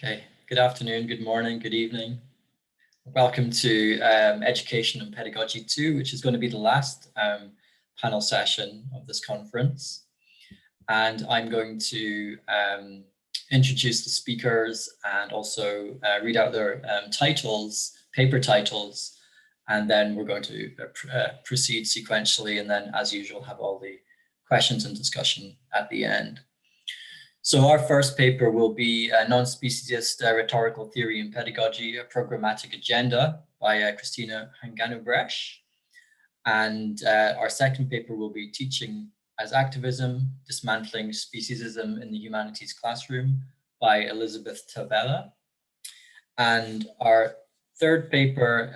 Okay, good afternoon, good morning, good evening. Welcome to Education and Pedagogy 2, which is going to be the last panel session of this conference. And I'm going to introduce the speakers and also read out their titles, paper titles, and then we're going to proceed sequentially, and then as usual have all the questions and discussion at the end. So our first paper will be a Nonspeciesist Rhetorical Theory and Pedagogy, a Programmatic Agenda by Cristina Hanganu-Bresch. And our second paper will be Teaching as Activism, Dismantling Speciesism in the Humanities Classroom by Elizabeth Tavella. And our third paper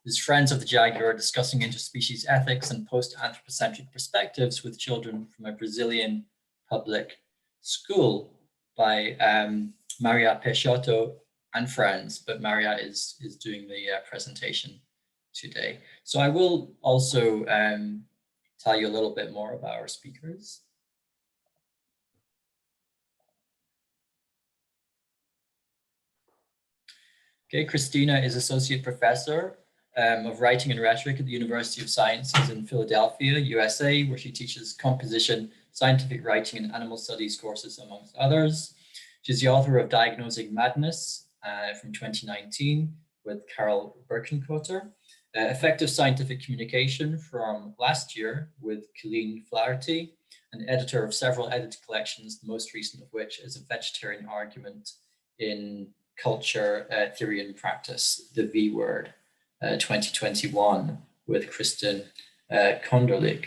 is Friends of the Jaguar, Discussing Interspecies Ethics and Post-Anthropocentric Perspectives with Children from a Brazilian Public School by Mariah, Peixoto and friends, but Mariah is doing the presentation today. So I will also tell you a little bit more about our speakers. Okay, Cristina is Associate Professor of Writing and Rhetoric at the University of Sciences in Philadelphia, USA, where she teaches composition, scientific writing and animal studies courses, amongst others. She's the author of Diagnosing Madness from 2019 with Carl Birkenkotter, Effective Scientific Communication from last year with Colleen Flaherty, and editor of several edited collections, the most recent of which is A Vegetarian Argument in Culture, Theory and Practice, the V Word, 2021 with Kristen Konderlich.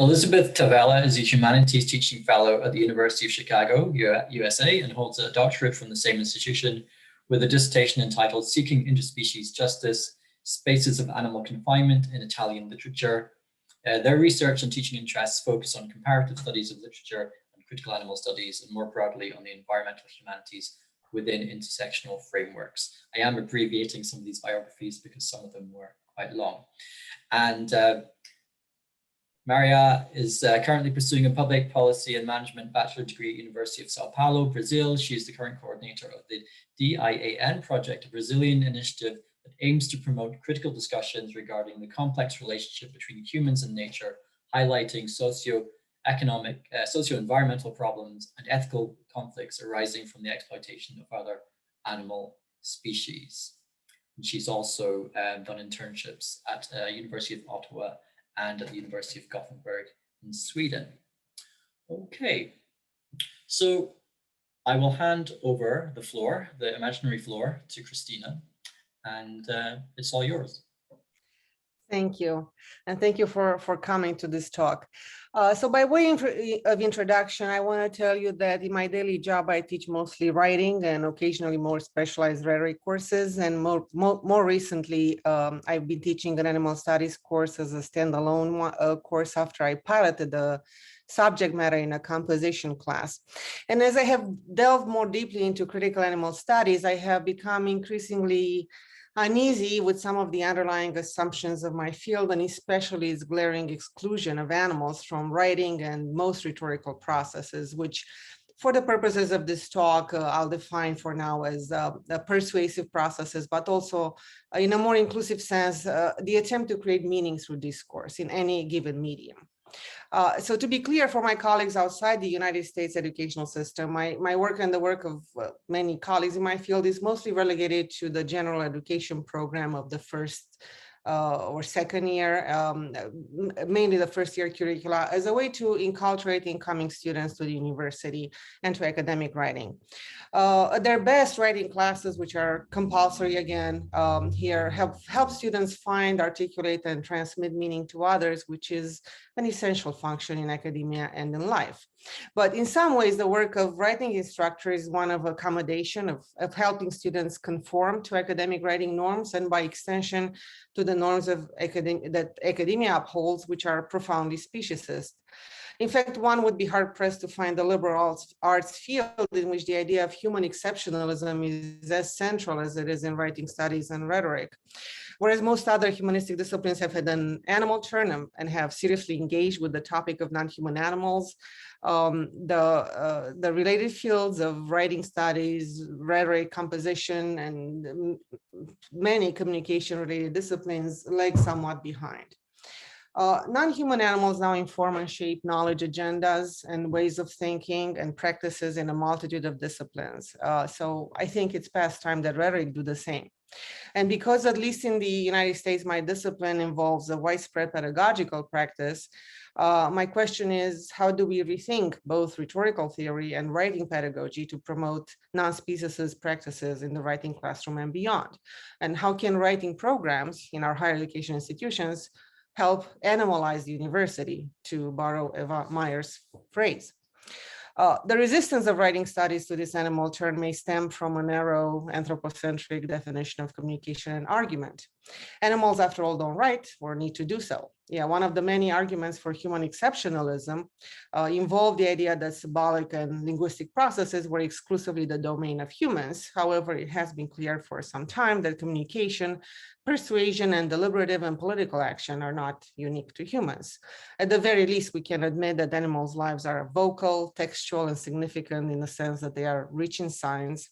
Elizabeth Tavella is a Humanities Teaching Fellow at the University of Chicago, USA, and holds a doctorate from the same institution with a dissertation entitled Seeking Interspecies Justice, Spaces of Animal Confinement in Italian Literature. Their research and teaching interests focus on comparative studies of literature and critical animal studies, and more broadly on the environmental humanities within intersectional frameworks. I am abbreviating some of these biographies because some of them were quite long. And Mariah is currently pursuing a public policy and management bachelor degree at University of Sao Paulo, Brazil. She is the current coordinator of the DIAN project, a Brazilian initiative that aims to promote critical discussions regarding the complex relationship between humans and nature, highlighting socio-economic, socio-environmental problems and ethical conflicts arising from the exploitation of other animal species. And she's also done internships at University of Ottawa and at the University of Gothenburg in Sweden. Okay, so I will hand over the floor, the imaginary floor, to Cristina, and it's all yours. Thank you. And thank you for coming to this talk. So by way of introduction, I want to tell you that in my daily job, I teach mostly writing and occasionally more specialized rhetoric courses. And more recently, I've been teaching an animal studies course as a standalone course after I piloted the subject matter in a composition class. And as I have delved more deeply into critical animal studies, I have become increasingly uneasy with some of the underlying assumptions of my field, and especially its glaring exclusion of animals from writing and most rhetorical processes, which for the purposes of this talk, I'll define for now as persuasive processes, but also in a more inclusive sense, the attempt to create meaning through discourse in any given medium. So to be clear, for my colleagues outside the United States educational system, my work and the work of many colleagues in my field is mostly relegated to the general education program of the first or second year, mainly the first year curricula, as a way to enculturate incoming students to the university and to academic writing. Their best writing classes, which are compulsory again here, help students find, articulate, and transmit meaning to others, which is an essential function in academia and in life. But in some ways, the work of writing instructor is one of accommodation, of helping students conform to academic writing norms, and by extension to the norms of that academia upholds, which are profoundly speciesist. In fact, one would be hard-pressed to find a liberal arts field in which the idea of human exceptionalism is as central as it is in writing studies and rhetoric. Whereas most other humanistic disciplines have had an animal turn and have seriously engaged with the topic of non-human animals, the related fields of writing studies, rhetoric, composition, and many communication-related disciplines lag somewhat behind. Non-human animals now inform and shape knowledge agendas and ways of thinking and practices in a multitude of disciplines. So I think it's past time that rhetoric do the same. And because at least in the United States, my discipline involves a widespread pedagogical practice, my question is, how do we rethink both rhetorical theory and writing pedagogy to promote non-speciesist practices in the writing classroom and beyond? And how can writing programs in our higher education institutions help animalize the university, to borrow Eva Meyer's phrase? The resistance of writing studies to this animal turn may stem from a narrow anthropocentric definition of communication and argument. Animals, after all, don't write or need to do so. Yeah, one of the many arguments for human exceptionalism involved the idea that symbolic and linguistic processes were exclusively the domain of humans. However, it has been clear for some time that communication, persuasion, and deliberative and political action are not unique to humans. At the very least, we can admit that animals' lives are vocal, textual, and significant in the sense that they are rich in signs.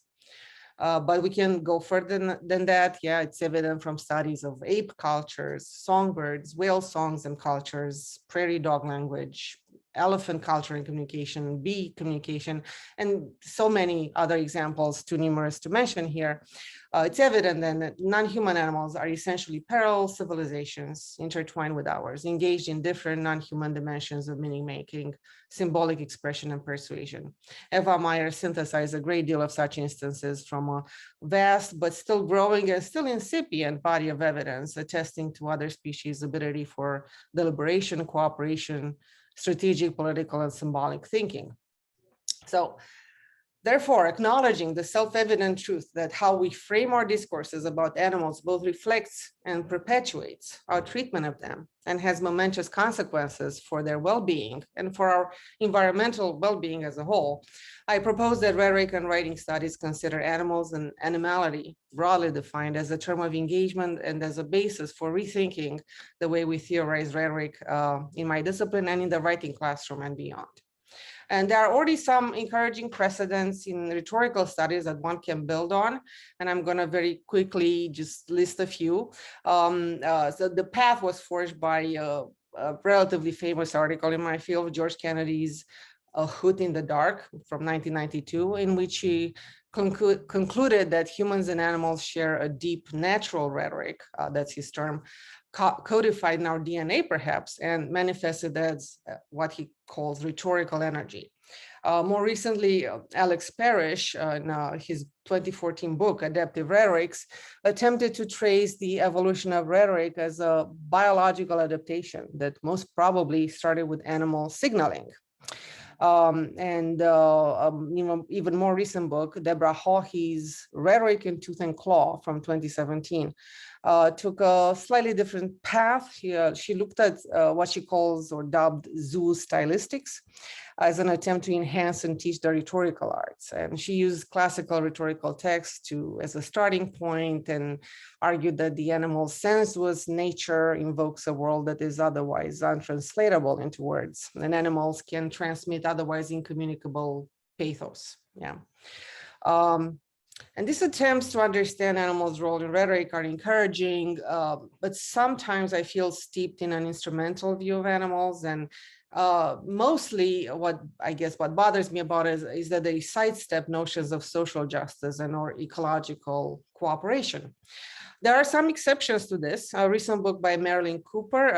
But we can go further than that. Yeah, it's evident from studies of ape cultures, songbirds, whale songs and cultures, prairie dog language, elephant culture and communication, bee communication, and so many other examples, too numerous to mention here. It's evident then that non-human animals are essentially parallel civilizations intertwined with ours, engaged in different non-human dimensions of meaning making, symbolic expression, and persuasion. Eva Meyer synthesized a great deal of such instances from a vast but still growing and still incipient body of evidence attesting to other species' ability for deliberation, cooperation, strategic, political, and symbolic thinking. So, therefore, acknowledging the self-evident truth that how we frame our discourses about animals both reflects and perpetuates our treatment of them and has momentous consequences for their well-being and for our environmental well-being as a whole, I propose that rhetoric and writing studies consider animals and animality, broadly defined, as a term of engagement and as a basis for rethinking the way we theorize rhetoric in my discipline and in the writing classroom and beyond. And there are already some encouraging precedents in rhetorical studies that one can build on. And I'm going to very quickly just list a few. So the path was forged by a relatively famous article in my field, George Kennedy's A Hoot in the Dark from 1992, in which he concluded that humans and animals share a deep natural rhetoric, that's his term, codified in our DNA perhaps, and manifested as what he calls rhetorical energy. More recently, Alex Parrish, in his 2014 book, Adaptive Rhetorics, attempted to trace the evolution of rhetoric as a biological adaptation that most probably started with animal signaling. Even more recent book, Deborah Hawley's Rhetoric in Tooth and Claw from 2017, took a slightly different path. She looked at what she calls or dubbed zoo stylistics as an attempt to enhance and teach the rhetorical arts. And she used classical rhetorical texts as a starting point and argued that the animal's sensuous nature invokes a world that is otherwise untranslatable into words, and animals can transmit otherwise incommunicable pathos. Yeah. And these attempts to understand animals' role in rhetoric are encouraging, but sometimes I feel steeped in an instrumental view of animals. And mostly what bothers me about it is that they sidestep notions of social justice and or ecological cooperation. There are some exceptions to this. A recent book by Marilyn Cooper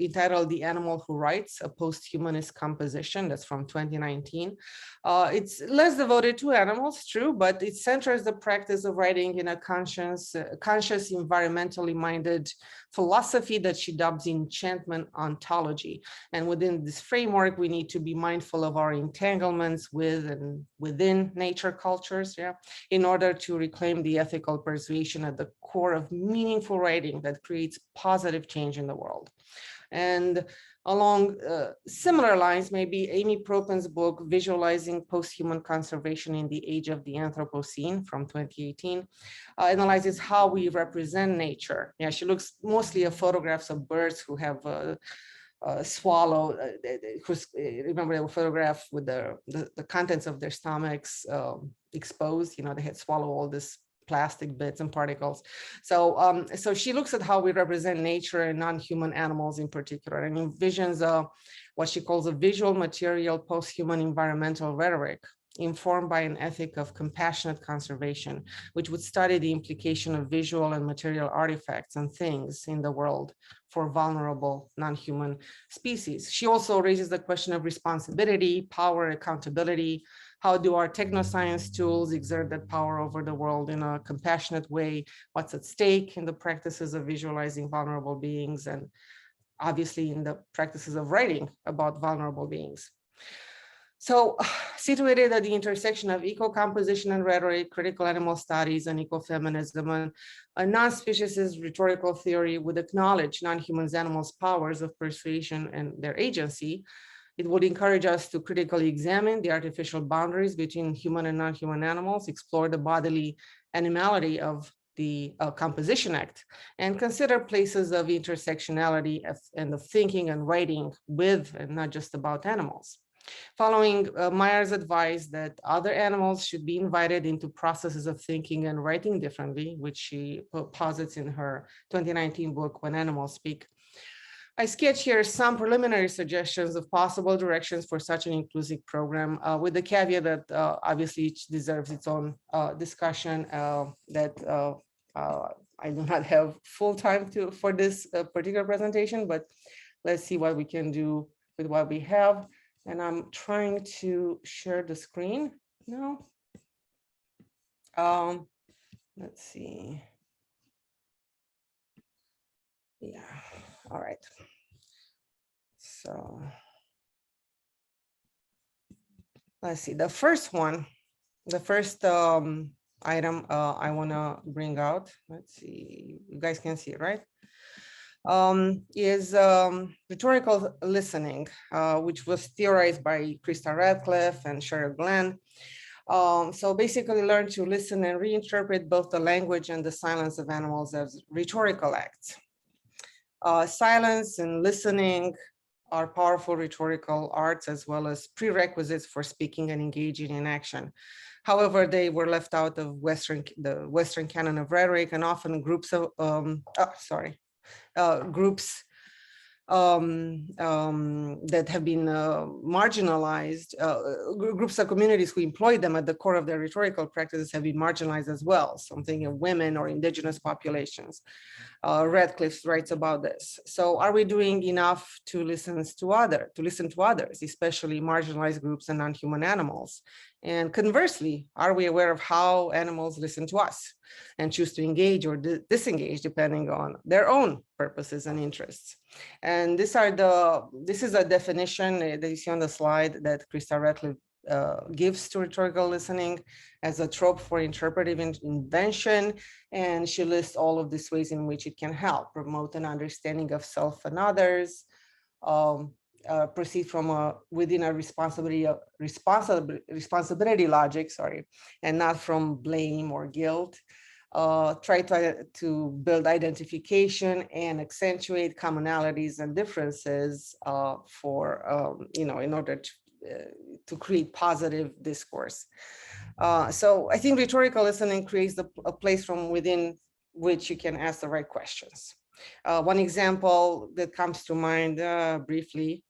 entitled The Animal Who Writes, a Post-Humanist Composition, that's from 2019. It's less devoted to animals, true, but it centers the practice of writing in a conscious, environmentally minded philosophy that she dubs enchantment ontology. And within this framework, we need to be mindful of our entanglements with and within nature cultures, in order to reclaim the ethical persuasion at the core of meaningful writing that creates positive change in the world. And Along similar lines, maybe Amy Propin's book, Visualizing Post-Human Conservation in the Age of the Anthropocene from 2018, analyzes how we represent nature. Yeah, she looks mostly at photographs of birds who have swallow, remember they were photographed with the contents of their stomachs exposed, they had swallowed all this plastic bits and particles. So so she looks at how we represent nature and non-human animals in particular, and envisions what she calls a visual material post-human environmental rhetoric informed by an ethic of compassionate conservation, which would study the implication of visual and material artifacts and things in the world for vulnerable non-human species. She also raises the question of responsibility, power, accountability. How do our technoscience tools exert that power over the world in a compassionate way? What's at stake in the practices of visualizing vulnerable beings, and obviously in the practices of writing about vulnerable beings? So, situated at the intersection of eco-composition and rhetoric, critical animal studies, and ecofeminism, and a non-speciesist rhetorical theory would acknowledge non-human animals' powers of persuasion and their agency. It would encourage us to critically examine the artificial boundaries between human and non-human animals, explore the bodily animality of the Composition Act, and consider places of intersectionality and of thinking and writing with and not just about animals. Following Meyer's advice that other animals should be invited into processes of thinking and writing differently, which she posits in her 2019 book, When Animals Speak, I sketch here some preliminary suggestions of possible directions for such an inclusive program, with the caveat that obviously each deserves its own discussion, that I do not have full time for this particular presentation, but let's see what we can do with what we have. And I'm trying to share the screen now. Let's see. Yeah, all right. So let's see, the first one, the first item I want to bring out, let's see, you guys can see it, right? Is rhetorical listening, which was theorized by Krista Radcliffe and Cheryl Glenn. So basically learn to listen and reinterpret both the language and the silence of animals as rhetorical acts. Silence and listening are powerful rhetorical arts as well as prerequisites for speaking and engaging in action. However, they were left out of the Western canon of rhetoric, and often groups of, groups that have been marginalized, groups of communities who employ them at the core of their rhetorical practices have been marginalized as well. Something of women or indigenous populations. Radcliffe writes about this. So are we doing enough to listen to others, especially marginalized groups and non-human animals? And conversely, are we aware of how animals listen to us and choose to engage or disengage depending on their own purposes and interests? And this is a definition that you see on the slide that Krista Radcliffe gives to rhetorical listening as a trope for interpretive invention, and she lists all of these ways in which it can help promote an understanding of self and others, proceed from within a responsibility logic, and not from blame or guilt. Try to build identification and accentuate commonalities and differences in order to create positive discourse. So I think rhetorical listening creates a place from within which you can ask the right questions. One example that comes to mind briefly,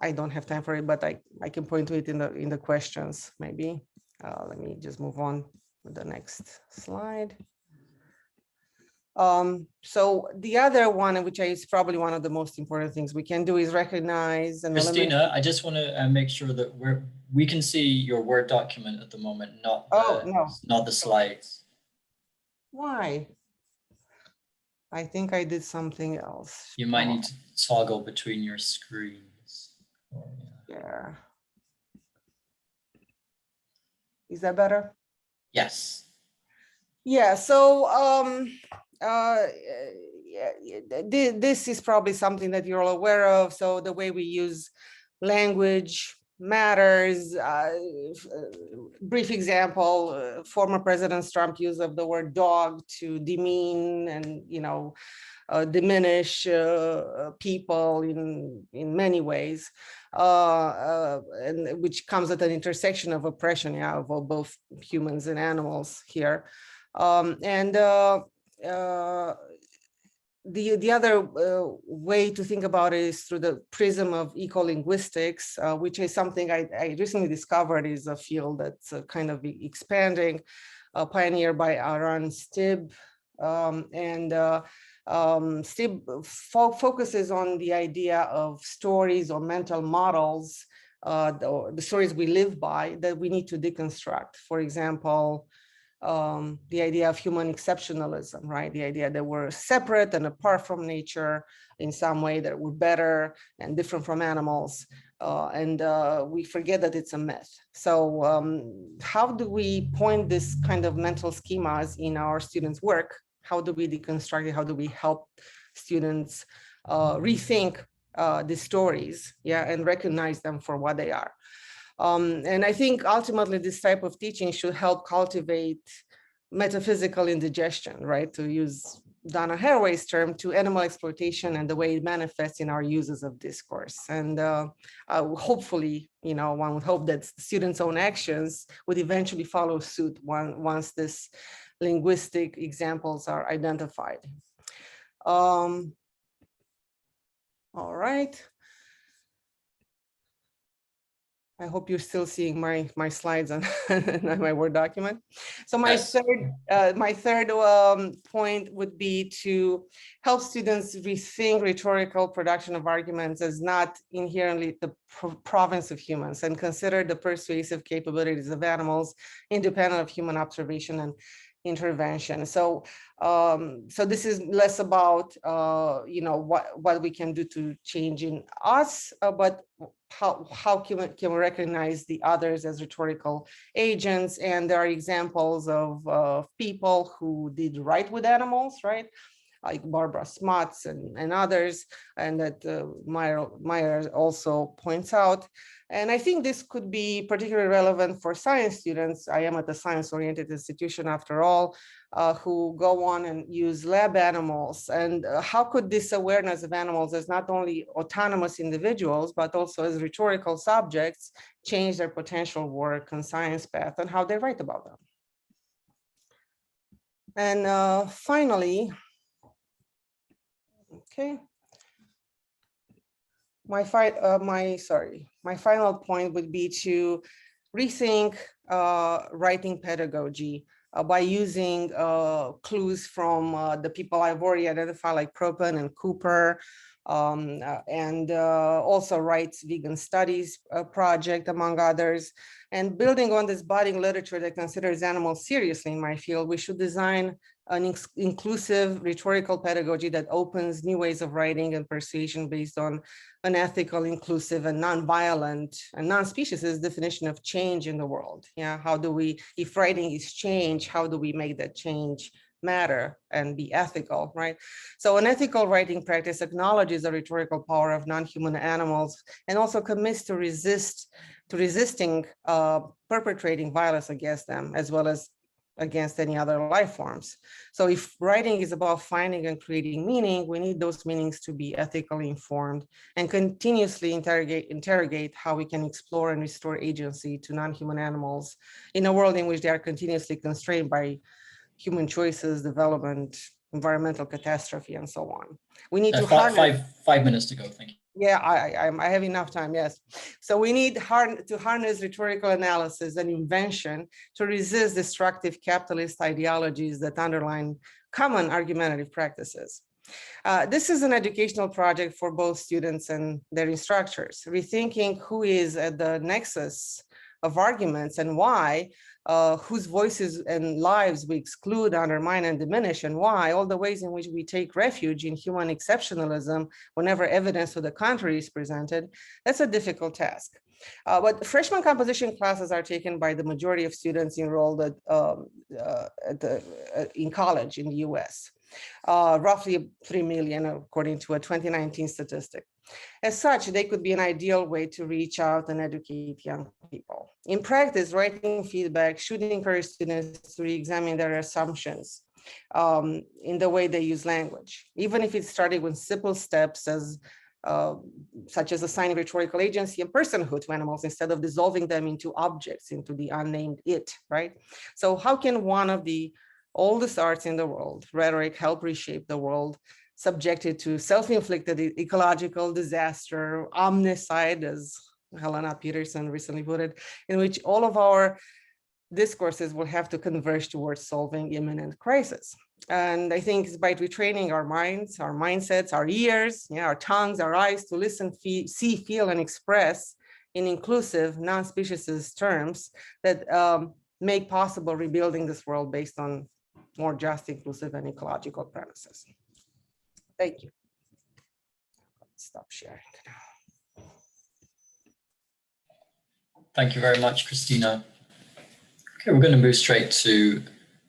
I don't have time for it, but I can point to it in the questions maybe. Let me just move on to the next slide. So the other one, which is probably one of the most important things we can do, is recognize and Cristina, I just want to make sure that we can see your Word document at the moment, not the slides. Why? I think I did something else. You might need to toggle between your screens. Yeah. Is that better? Yes. Yeah, so this is probably something that you're all aware of. So the way we use language matters. Brief example, former President Trump use of the word dog to demean and, diminish people in many ways, and which comes at an intersection of oppression, of both humans and animals here. The other way to think about it is through the prism of eco-linguistics, which is something I recently discovered is a field that's kind of expanding, pioneered by Aaron Stibb. Stibb focuses on the idea of stories or mental models, the stories we live by that we need to deconstruct. For example, the idea of human exceptionalism, right? The idea that we're separate and apart from nature in some way, that we're better and different from animals. We forget that it's a myth. So how do we point this kind of mental schemas in our students' work? How do we deconstruct it? How do we help students rethink the stories, and recognize them for what they are? And I think ultimately this type of teaching should help cultivate metaphysical indigestion, right? To use Donna Haraway's term, to animal exploitation and the way it manifests in our uses of discourse. And hopefully, one would hope that students' own actions would eventually follow suit once this linguistic examples are identified. All right. I hope you're still seeing my slides on my Word document. So my third point would be to help students rethink rhetorical production of arguments as not inherently the province of humans, and consider the persuasive capabilities of animals independent of human observation and intervention. So this is less about what we can do to change in us, but how can we recognize the others as rhetorical agents. And there are examples of people who did right with animals, right? Like Barbara Smuts and others, and that Meyer also points out. And I think this could be particularly relevant for science students. I am at a science-oriented institution after all, who go on and use lab animals. And how could this awareness of animals as not only autonomous individuals, but also as rhetorical subjects change their potential work and science path and how they write about them? And finally, okay. My final point would be to rethink writing pedagogy by using clues from the people I've already identified, like Propan and Cooper, and also Wright's Vegan Studies project, among others. And building on this budding literature that considers animals seriously in my field, we should design an inclusive rhetorical pedagogy that opens new ways of writing and persuasion based on an ethical, inclusive, and non-violent and non-speciesist definition of change in the world. How do we, if writing is change, how do we make that change matter and be ethical, right? So an ethical writing practice acknowledges the rhetorical power of non-human animals and also commits to resisting perpetrating violence against them, as well as against any other life forms. So if writing is about finding and creating meaning, we need those meanings to be ethically informed and continuously interrogate how we can explore and restore agency to non-human animals in a world in which they are continuously constrained by human choices, development, environmental catastrophe, and so on. We need to harness— 5 minutes to go, thank you. Yeah, I have enough time, yes. So we need to harness rhetorical analysis and invention to resist destructive capitalist ideologies that underline common argumentative practices. This is an educational project for both students and their instructors, rethinking who is at the nexus of arguments and why, whose voices and lives we exclude, undermine, and diminish, and why, all the ways in which we take refuge in human exceptionalism whenever evidence to the contrary is presented. That's a difficult task. But freshman composition classes are taken by the majority of students enrolled in college in the US. roughly 3 million, according to a 2019 statistic. As such, they could be an ideal way to reach out and educate young people. In practice, writing feedback should encourage students to re-examine their assumptions in the way they use language, even if it's starting with simple steps as such as assigning rhetorical agency and personhood to animals instead of dissolving them into objects, into the unnamed it, right? So how can one of the oldest arts in the world, rhetoric, help reshape the world subjected to self-inflicted ecological disaster, omnicide, as Helena Peterson recently put it, in which all of our discourses will have to converge towards solving imminent crisis. And I think it's by retraining our minds, our mindsets, our ears, our tongues, our eyes to listen, see, feel, and express in inclusive, non-speciesist terms that make possible rebuilding this world based on more just, inclusive, and ecological premises. Thank you. Stop sharing now. Thank you very much, Cristina. Okay, we're going to move straight to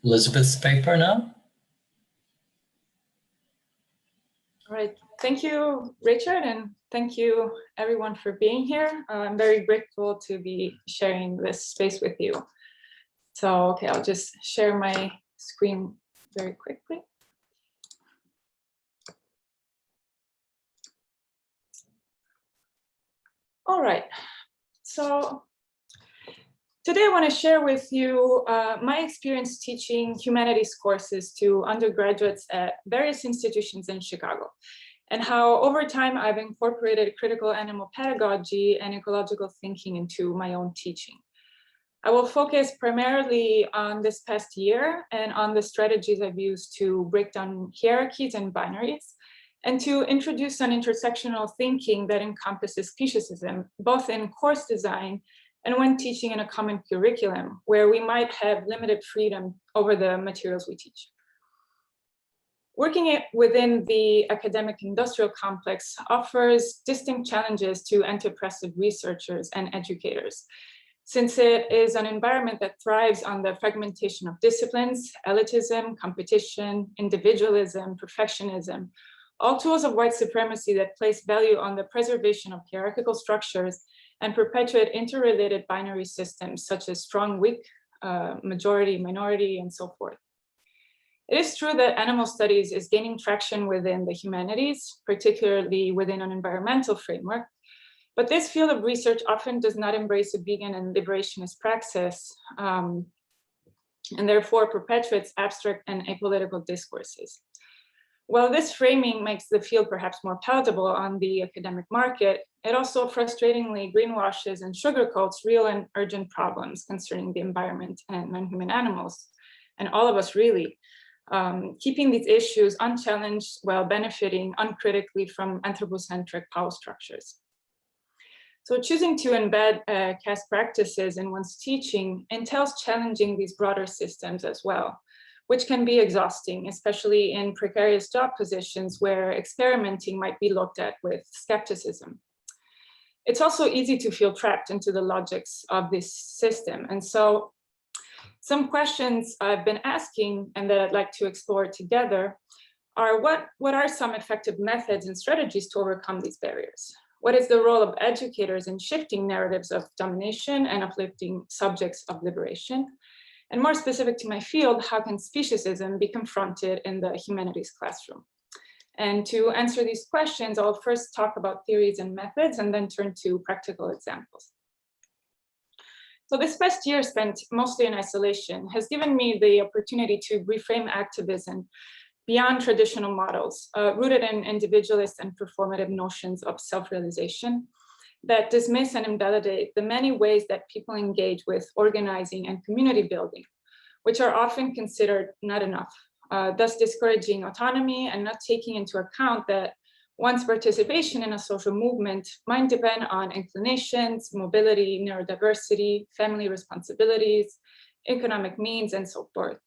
Elizabeth's paper now. All right, thank you, Richard, and thank you everyone for being here. I'm very grateful to be sharing this space with you. So, okay, I'll just share my screen very quickly. All right, so today I want to share with you my experience teaching humanities courses to undergraduates at various institutions in Chicago, and how over time I've incorporated critical animal pedagogy and ecological thinking into my own teaching. I will focus primarily on this past year and on the strategies I've used to break down hierarchies and binaries, and to introduce an intersectional thinking that encompasses speciesism, both in course design and when teaching in a common curriculum, where we might have limited freedom over the materials we teach. Working within the academic industrial complex offers distinct challenges to enterprise researchers and educators, since it is an environment that thrives on the fragmentation of disciplines, elitism, competition, individualism, perfectionism, all tools of white supremacy that place value on the preservation of hierarchical structures and perpetuate interrelated binary systems such as strong, weak, majority, minority, and so forth. It is true that animal studies is gaining traction within the humanities, particularly within an environmental framework, but this field of research often does not embrace a vegan and liberationist praxis, and therefore perpetuates abstract and apolitical discourses. While this framing makes the field perhaps more palatable on the academic market, it also frustratingly greenwashes and sugarcoats real and urgent problems concerning the environment and non-human animals, and all of us really, keeping these issues unchallenged while benefiting uncritically from anthropocentric power structures. So choosing to embed EACAS practices in one's teaching entails challenging these broader systems as well, which can be exhausting, especially in precarious job positions where experimenting might be looked at with skepticism. It's also easy to feel trapped into the logics of this system. And so some questions I've been asking and that I'd like to explore together are what are some effective methods and strategies to overcome these barriers? What is the role of educators in shifting narratives of domination and uplifting subjects of liberation? And more specific to my field, how can speciesism be confronted in the humanities classroom? And to answer these questions, I'll first talk about theories and methods and then turn to practical examples. So this past year spent mostly in isolation has given me the opportunity to reframe activism beyond traditional models, rooted in individualist and performative notions of self-realization that dismiss and invalidate the many ways that people engage with organizing and community building, which are often considered not enough, thus discouraging autonomy and not taking into account that one's participation in a social movement might depend on inclinations, mobility, neurodiversity, family responsibilities, economic means, and so forth.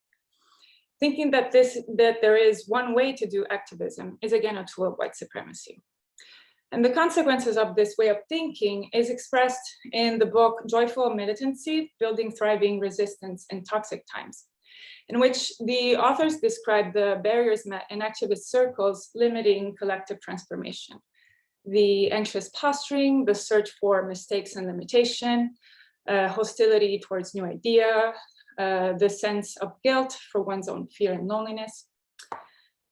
Thinking that there is one way to do activism is again a tool of white supremacy. And the consequences of this way of thinking is expressed in the book Joyful Militancy, Building Thriving Resistance in Toxic Times, in which the authors describe the barriers met in activist circles limiting collective transformation. The anxious posturing, the search for mistakes and limitation, hostility towards new idea, the sense of guilt for one's own fear and loneliness.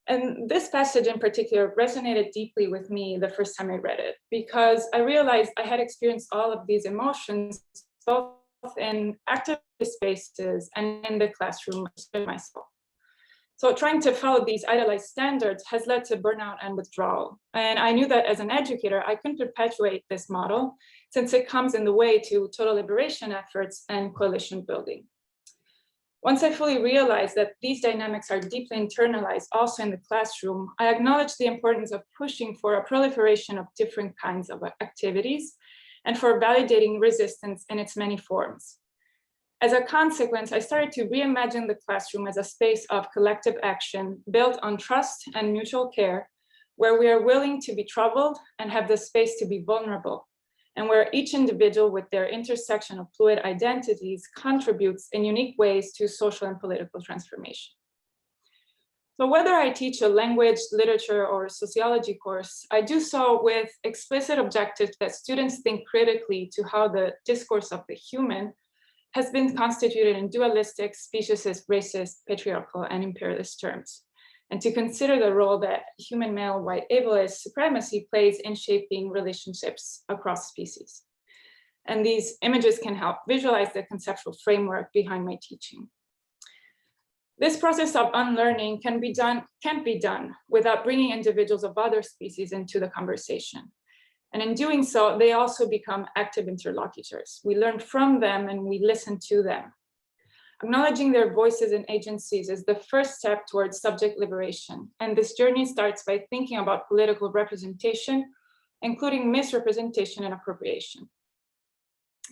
And this passage in particular resonated deeply with me the first time I read it, because I realized I had experienced all of these emotions both in activist spaces and in the classroom myself. So trying to follow these idealized standards has led to burnout and withdrawal. And I knew that as an educator, I couldn't perpetuate this model since it comes in the way to total liberation efforts and coalition building. Once I fully realized that these dynamics are deeply internalized also in the classroom, I acknowledged the importance of pushing for a proliferation of different kinds of activities and for validating resistance in its many forms. As a consequence, I started to reimagine the classroom as a space of collective action built on trust and mutual care, where we are willing to be troubled and have the space to be vulnerable, and where each individual with their intersection of fluid identities contributes in unique ways to social and political transformation. So whether I teach a language, literature, or sociology course, I do so with explicit objectives that students think critically to how the discourse of the human has been constituted in dualistic, speciesist, racist, patriarchal, and imperialist terms, and to consider the role that human male white ableist supremacy plays in shaping relationships across species. And these images can help visualize the conceptual framework behind my teaching. This process of unlearning can't be done without bringing individuals of other species into the conversation. And in doing so, they also become active interlocutors. We learn from them and we listen to them. Acknowledging their voices and agencies is the first step towards subject liberation. And this journey starts by thinking about political representation, including misrepresentation and appropriation.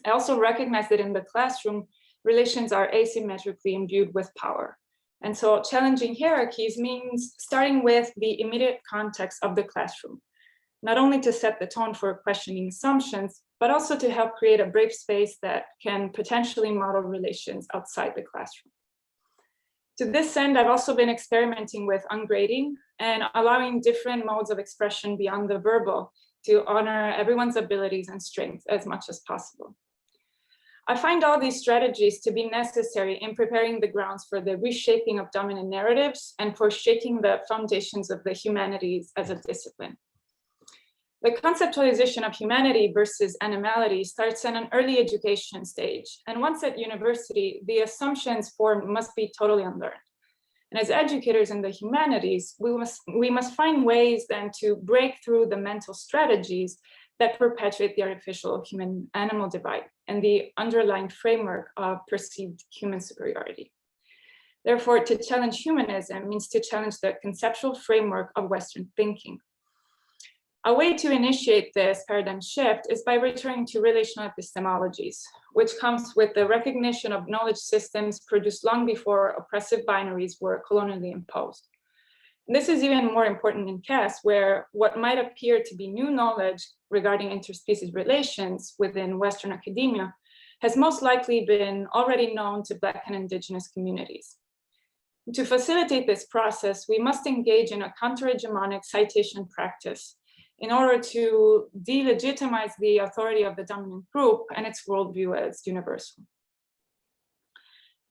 I also recognize that in the classroom, relations are asymmetrically imbued with power. And so challenging hierarchies means starting with the immediate context of the classroom, not only to set the tone for questioning assumptions, but also to help create a brave space that can potentially model relations outside the classroom. To this end, I've also been experimenting with ungrading and allowing different modes of expression beyond the verbal to honor everyone's abilities and strengths as much as possible. I find all these strategies to be necessary in preparing the grounds for the reshaping of dominant narratives and for shaking the foundations of the humanities as a discipline. The conceptualization of humanity versus animality starts at an early education stage. And once at university, the assumptions formed must be totally unlearned. And as educators in the humanities, we must find ways then to break through the mental strategies that perpetuate the artificial human-animal divide and the underlying framework of perceived human superiority. Therefore, to challenge humanism means to challenge the conceptual framework of Western thinking. A way to initiate this paradigm shift is by returning to relational epistemologies, which comes with the recognition of knowledge systems produced long before oppressive binaries were colonially imposed. And this is even more important in EACAS, where what might appear to be new knowledge regarding interspecies relations within Western academia has most likely been already known to Black and Indigenous communities. To facilitate this process, we must engage in a counter-hegemonic citation practice in order to delegitimize the authority of the dominant group and its worldview as universal.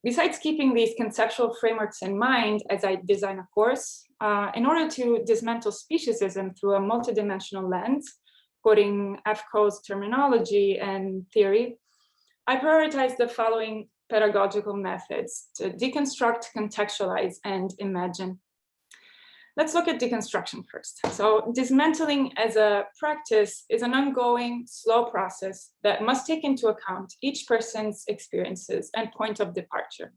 Besides keeping these conceptual frameworks in mind as I design a course, in order to dismantle speciesism through a multidimensional lens, quoting Foucault's terminology and theory, I prioritize the following pedagogical methods to deconstruct, contextualize, and imagine. Let's look at deconstruction first. So dismantling as a practice is an ongoing, slow process that must take into account each person's experiences and point of departure,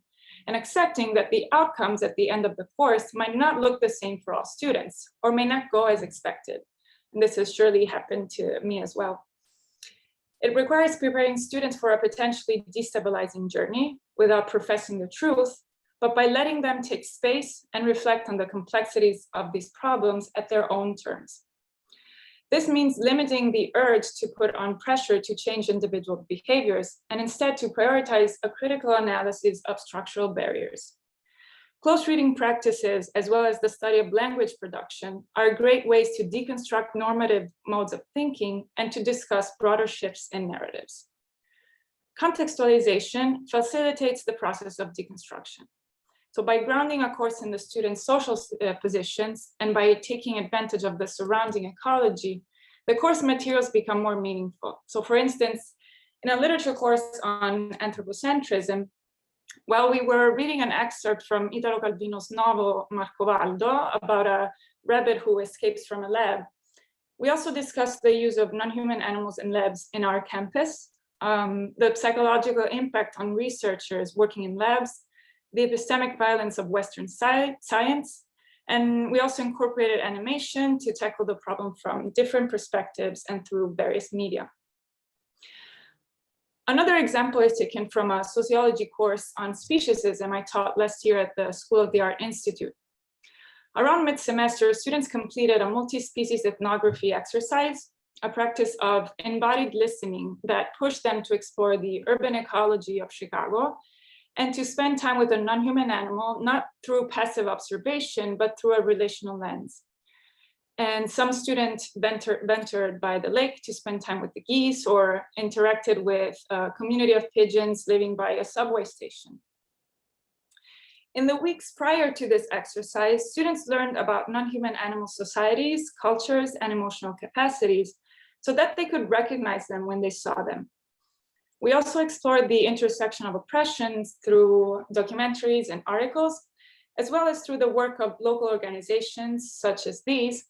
and accepting that the outcomes at the end of the course might not look the same for all students, or may not go as expected. And this has surely happened to me as well. It requires preparing students for a potentially destabilizing journey without professing the truth, but by letting them take space and reflect on the complexities of these problems at their own terms. This means limiting the urge to put on pressure to change individual behaviors and instead to prioritize a critical analysis of structural barriers. Close reading practices, as well as the study of language production, are great ways to deconstruct normative modes of thinking and to discuss broader shifts in narratives. Contextualization facilitates the process of deconstruction. So by grounding a course in the student's social positions and by taking advantage of the surrounding ecology, the course materials become more meaningful. So for instance, in a literature course on anthropocentrism, while we were reading an excerpt from Italo Calvino's novel Marcovaldo about a rabbit who escapes from a lab, we also discussed the use of non-human animals in labs in our campus, the psychological impact on researchers working in labs, the epistemic violence of Western science, and we also incorporated animation to tackle the problem from different perspectives and through various media. Another example is taken from a sociology course on speciesism I taught last year at the School of the Art Institute. Around mid-semester, students completed a multi-species ethnography exercise, a practice of embodied listening that pushed them to explore the urban ecology of Chicago and to spend time with a non-human animal, not through passive observation, but through a relational lens. And some students ventured by the lake to spend time with the geese or interacted with a community of pigeons living by a subway station. In the weeks prior to this exercise, students learned about non-human animal societies, cultures, and emotional capacities so that they could recognize them when they saw them. We also explored the intersection of oppressions through documentaries and articles, as well as through the work of local organizations such as these,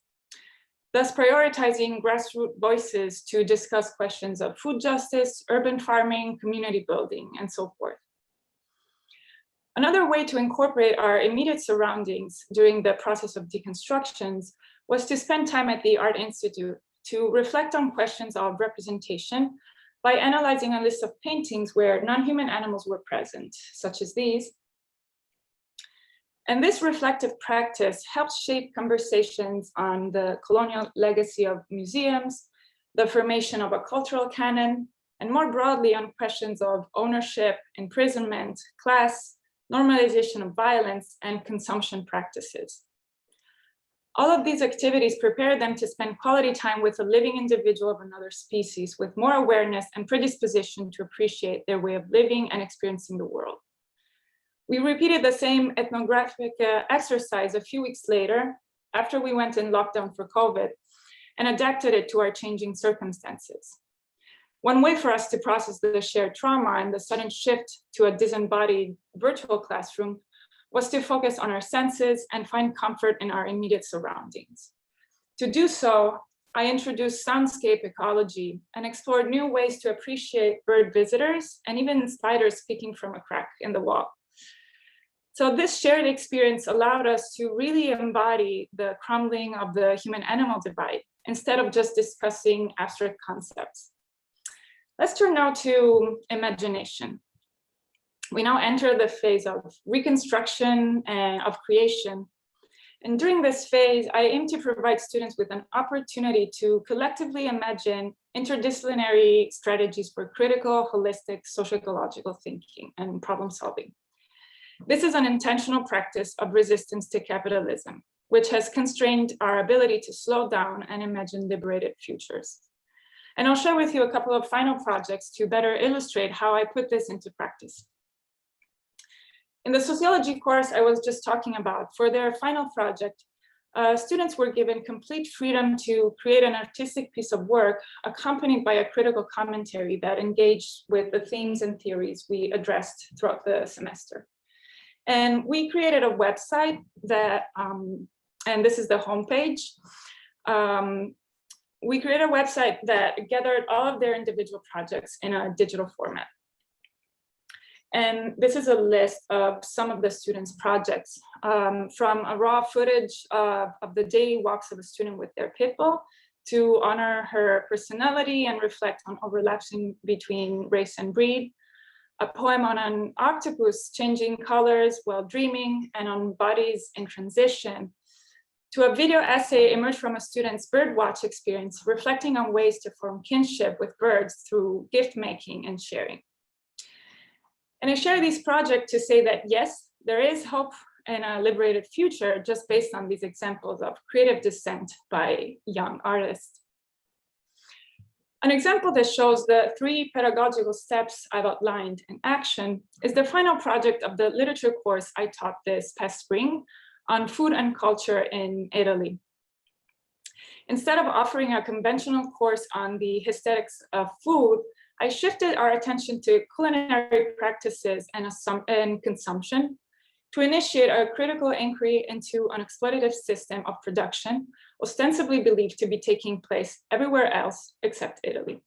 thus prioritizing grassroots voices to discuss questions of food justice, urban farming, community building, and so forth. Another way to incorporate our immediate surroundings during the process of deconstructions was to spend time at the Art Institute to reflect on questions of representation by analyzing a list of paintings where non-human animals were present, such as these. And this reflective practice helps shape conversations on the colonial legacy of museums, the formation of a cultural canon, and more broadly on questions of ownership, imprisonment, class, normalization of violence, and consumption practices. All of these activities prepare them to spend quality time with a living individual of another species with more awareness and predisposition to appreciate their way of living and experiencing the world. We repeated the same ethnographic exercise a few weeks later, after we went in lockdown for COVID, and adapted it to our changing circumstances. One way for us to process the shared trauma and the sudden shift to a disembodied virtual classroom was to focus on our senses and find comfort in our immediate surroundings. To do so, I introduced soundscape ecology and explored new ways to appreciate bird visitors and even spiders peeking from a crack in the wall. So this shared experience allowed us to really embody the crumbling of the human-animal divide instead of just discussing abstract concepts. Let's turn now to imagination. We now enter the phase of reconstruction and of creation. And during this phase, I aim to provide students with an opportunity to collectively imagine interdisciplinary strategies for critical, holistic, socio-ecological thinking and problem solving. This is an intentional practice of resistance to capitalism, which has constrained our ability to slow down and imagine liberated futures. And I'll share with you a couple of final projects to better illustrate how I put this into practice. In the sociology course I was just talking about, for their final project, students were given complete freedom to create an artistic piece of work accompanied by a critical commentary that engaged with the themes and theories we addressed throughout the semester. And we created a website that, and this is the homepage. We created a website that gathered all of their individual projects in a digital format. And this is a list of some of the students' projects, from a raw footage of the daily walks of a student with their pit bull to honor her personality and reflect on overlaps between race and breed, a poem on an octopus changing colors while dreaming and on bodies in transition, to a video essay emerged from a student's birdwatch experience, reflecting on ways to form kinship with birds through gift making and sharing. And I share these projects to say that yes, there is hope in a liberated future just based on these examples of creative dissent by young artists. An example that shows the 3 pedagogical steps I've outlined in action is the final project of the literature course I taught this past spring on food and culture in Italy. Instead of offering a conventional course on the aesthetics of food, I shifted our attention to culinary practices and consumption to initiate a critical inquiry into an exploitative system of production, ostensibly believed to be taking place everywhere else except Italy.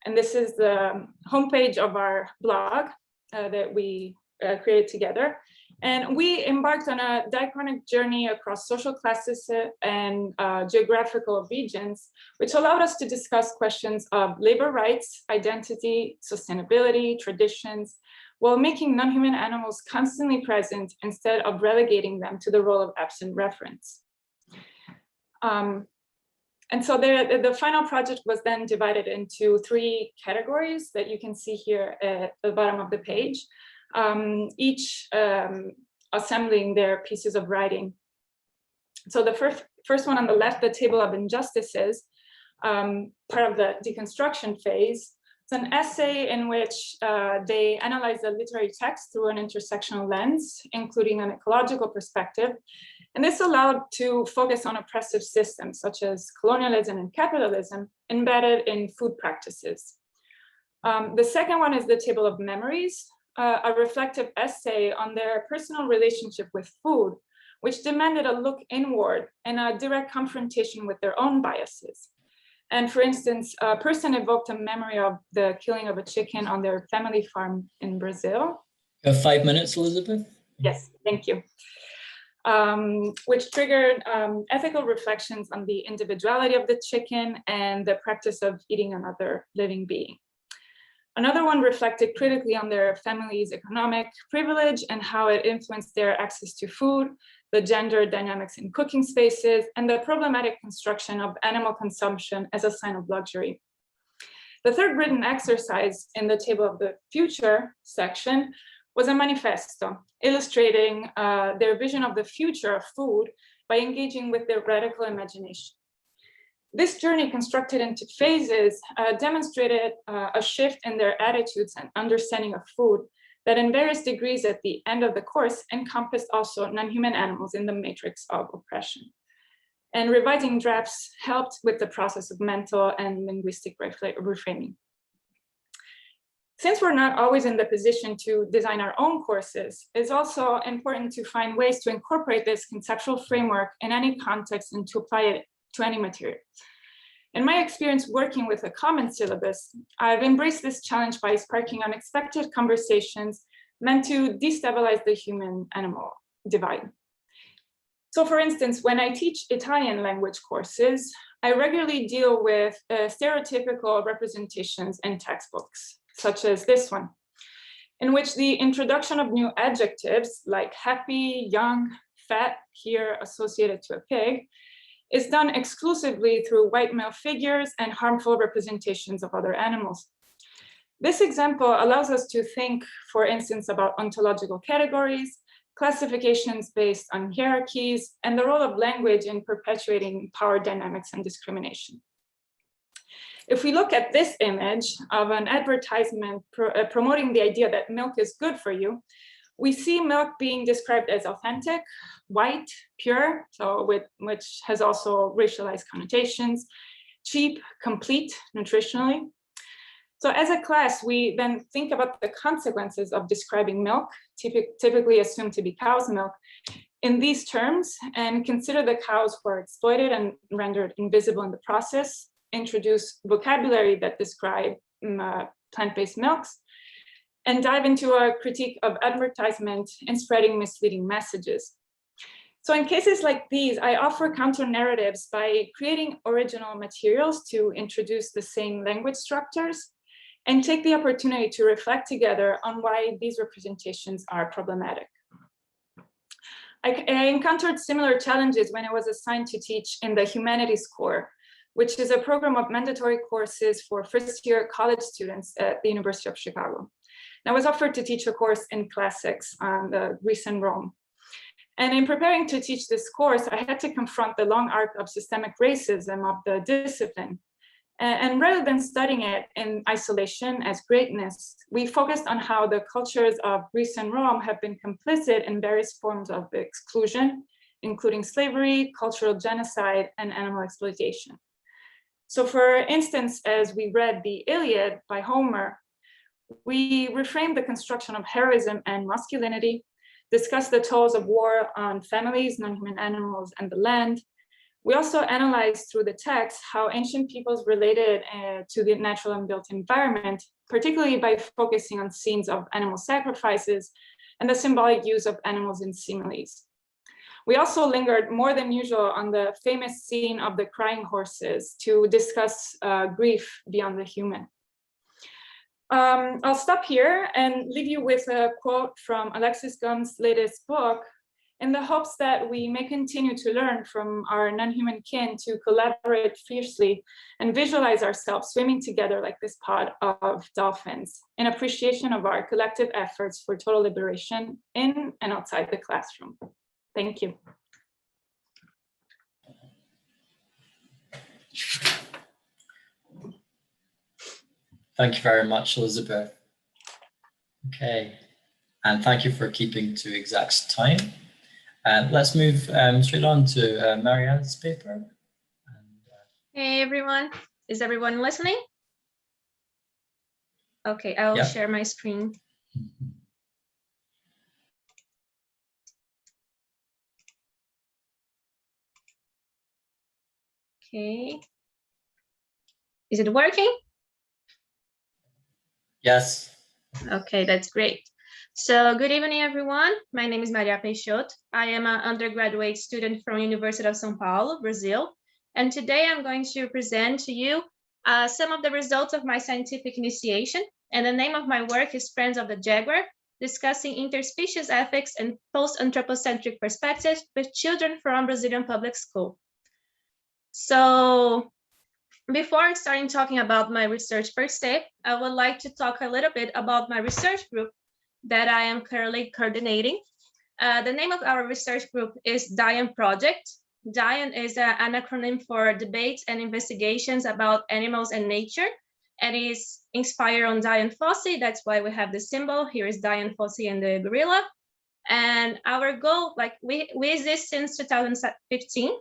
And this is the homepage of our blog that we created together. And we embarked on a diachronic journey across social classes and geographical regions, which allowed us to discuss questions of labor rights, identity, sustainability, traditions, while making non-human animals constantly present instead of relegating them to the role of absent reference. And so the final project was then divided into 3 categories that you can see here at the bottom of the page, each assembling their pieces of writing. So the first one on the left, the table of injustices, part of the deconstruction phase. It's an essay in which they analyze the literary text through an intersectional lens, including an ecological perspective. And this allowed to focus on oppressive systems such as colonialism and capitalism embedded in food practices. The second one is the table of memories, a reflective essay on their personal relationship with food, which demanded a look inward and a direct confrontation with their own biases. And for instance, a person evoked a memory of the killing of a chicken on their family farm in Brazil. You have 5 minutes, Elizabeth? Yes, thank you. Which triggered ethical reflections on the individuality of the chicken and the practice of eating another living being. Another one reflected critically on their family's economic privilege and how it influenced their access to food, the gender dynamics in cooking spaces, and the problematic construction of animal consumption as a sign of luxury. The third written exercise in the table of the future section was a manifesto illustrating their vision of the future of food by engaging with their radical imagination. This journey, constructed into phases, demonstrated a shift in their attitudes and understanding of food that in various degrees at the end of the course encompassed also non-human animals in the matrix of oppression. And revising drafts helped with the process of mental and linguistic reframing. Since we're not always in the position to design our own courses, it's also important to find ways to incorporate this conceptual framework in any context and to apply it to any material. In my experience working with a common syllabus, I've embraced this challenge by sparking unexpected conversations meant to destabilize the human-animal divide. So for instance, when I teach Italian language courses, I regularly deal with stereotypical representations in textbooks, such as this one, in which the introduction of new adjectives like happy, young, fat, here associated to a pig, is done exclusively through white male figures and harmful representations of other animals. This example allows us to think, for instance, about ontological categories, classifications based on hierarchies, and the role of language in perpetuating power dynamics and discrimination. If we look at this image of an advertisement promoting the idea that milk is good for you, we see milk being described as authentic, white, pure, so which has also racialized connotations, cheap, complete nutritionally. So as a class, we then think about the consequences of describing milk, typically assumed to be cow's milk, in these terms, and consider the cows who are exploited and rendered invisible in the process, introduce vocabulary that describe plant-based milks, and dive into a critique of advertisement and spreading misleading messages. So in cases like these, I offer counter narratives by creating original materials to introduce the same language structures and take the opportunity to reflect together on why these representations are problematic. I encountered similar challenges when I was assigned to teach in the Humanities Core, which is a program of mandatory courses for first-year college students at the University of Chicago. I was offered to teach a course in classics on the Greece and Rome. And in preparing to teach this course, I had to confront the long arc of systemic racism of the discipline. And rather than studying it in isolation as greatness, we focused on how the cultures of Greece and Rome have been complicit in various forms of exclusion, including slavery, cultural genocide, and animal exploitation. So for instance, as we read the Iliad by Homer, we reframed the construction of heroism and masculinity, discussed the tolls of war on families, non-human animals, and the land. We also analyzed through the text how ancient peoples related to the natural and built environment, particularly by focusing on scenes of animal sacrifices and the symbolic use of animals in similes. We also lingered more than usual on the famous scene of the crying horses to discuss grief beyond the human. I'll stop here and leave you with a quote from Alexis Gunn's latest book, in the hopes that we may continue to learn from our non-human kin to collaborate fiercely and visualize ourselves swimming together like this pod of dolphins in appreciation of our collective efforts for total liberation in and outside the classroom. Thank you. Thank you very much, Elizabeth. Okay, and thank you for keeping to exact time. Let's move straight on to Mariah's paper. Hey everyone, is everyone listening? Okay, I will share my screen. Okay, is it working? Yes. Okay, that's great. So good evening, everyone. My name is Mariah Peixoto. I am an undergraduate student from University of São Paulo, Brazil. And today I'm going to present to you some of the results of my scientific initiation. And the name of my work is Friends of the Jaguar, discussing interspecies ethics and post-anthropocentric perspectives with children from Brazilian public school. So before starting talking about my research per se, I would like to talk a little bit about my research group that I am currently coordinating. The name of our research group is DIAN Project. DIAN is an acronym for Debates and Investigations about Animals and Nature, and is inspired on Dian Fossey. That's why we have the symbol. Here is Dian Fossey and the gorilla. And our goal, like we exist since 2015.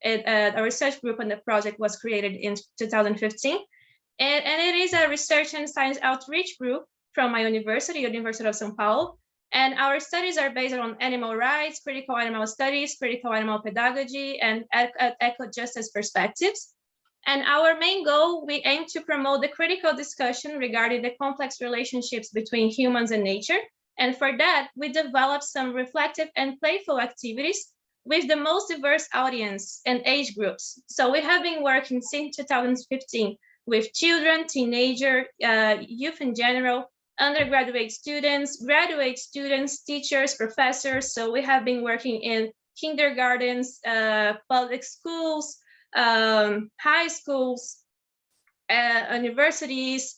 A research group on the project was created in 2015. And it is a research and science outreach group from my university, University of São Paulo. And our studies are based on animal rights, critical animal studies, critical animal pedagogy, and eco-justice perspectives. And our main goal, we aim to promote the critical discussion regarding the complex relationships between humans and nature. And for that, we developed some reflective and playful activities with the most diverse audience and age groups. So we have been working since 2015 with children, teenagers, youth in general, undergraduate students, graduate students, teachers, professors. So we have been working in kindergartens, public schools, high schools, universities,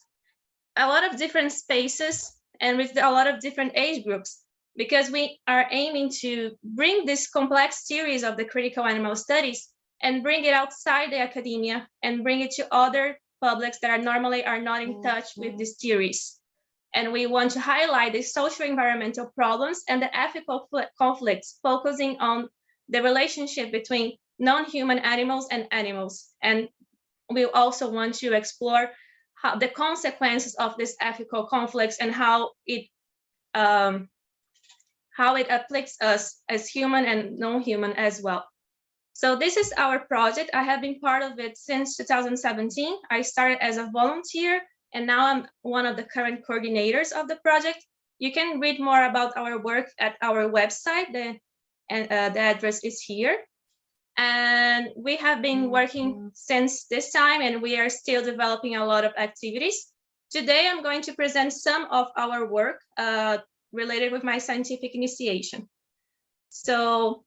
a lot of different spaces, and with a lot of different age groups, because we are aiming to bring this complex series of the critical animal studies and bring it outside the academia and bring it to other publics that are normally not in touch with this theories. And we want to highlight the social environmental problems and the ethical conflicts, focusing on the relationship between non-human animals and animals. And we also want to explore how the consequences of these ethical conflicts and how it afflicts us as human and non-human as well. So this is our project. I have been part of it since 2017. I started as a volunteer, and now I'm one of the current coordinators of the project. You can read more about our work at our website. The address is here. And we have been working since this time, and we are still developing a lot of activities. Today, I'm going to present some of our work related with my scientific initiation. So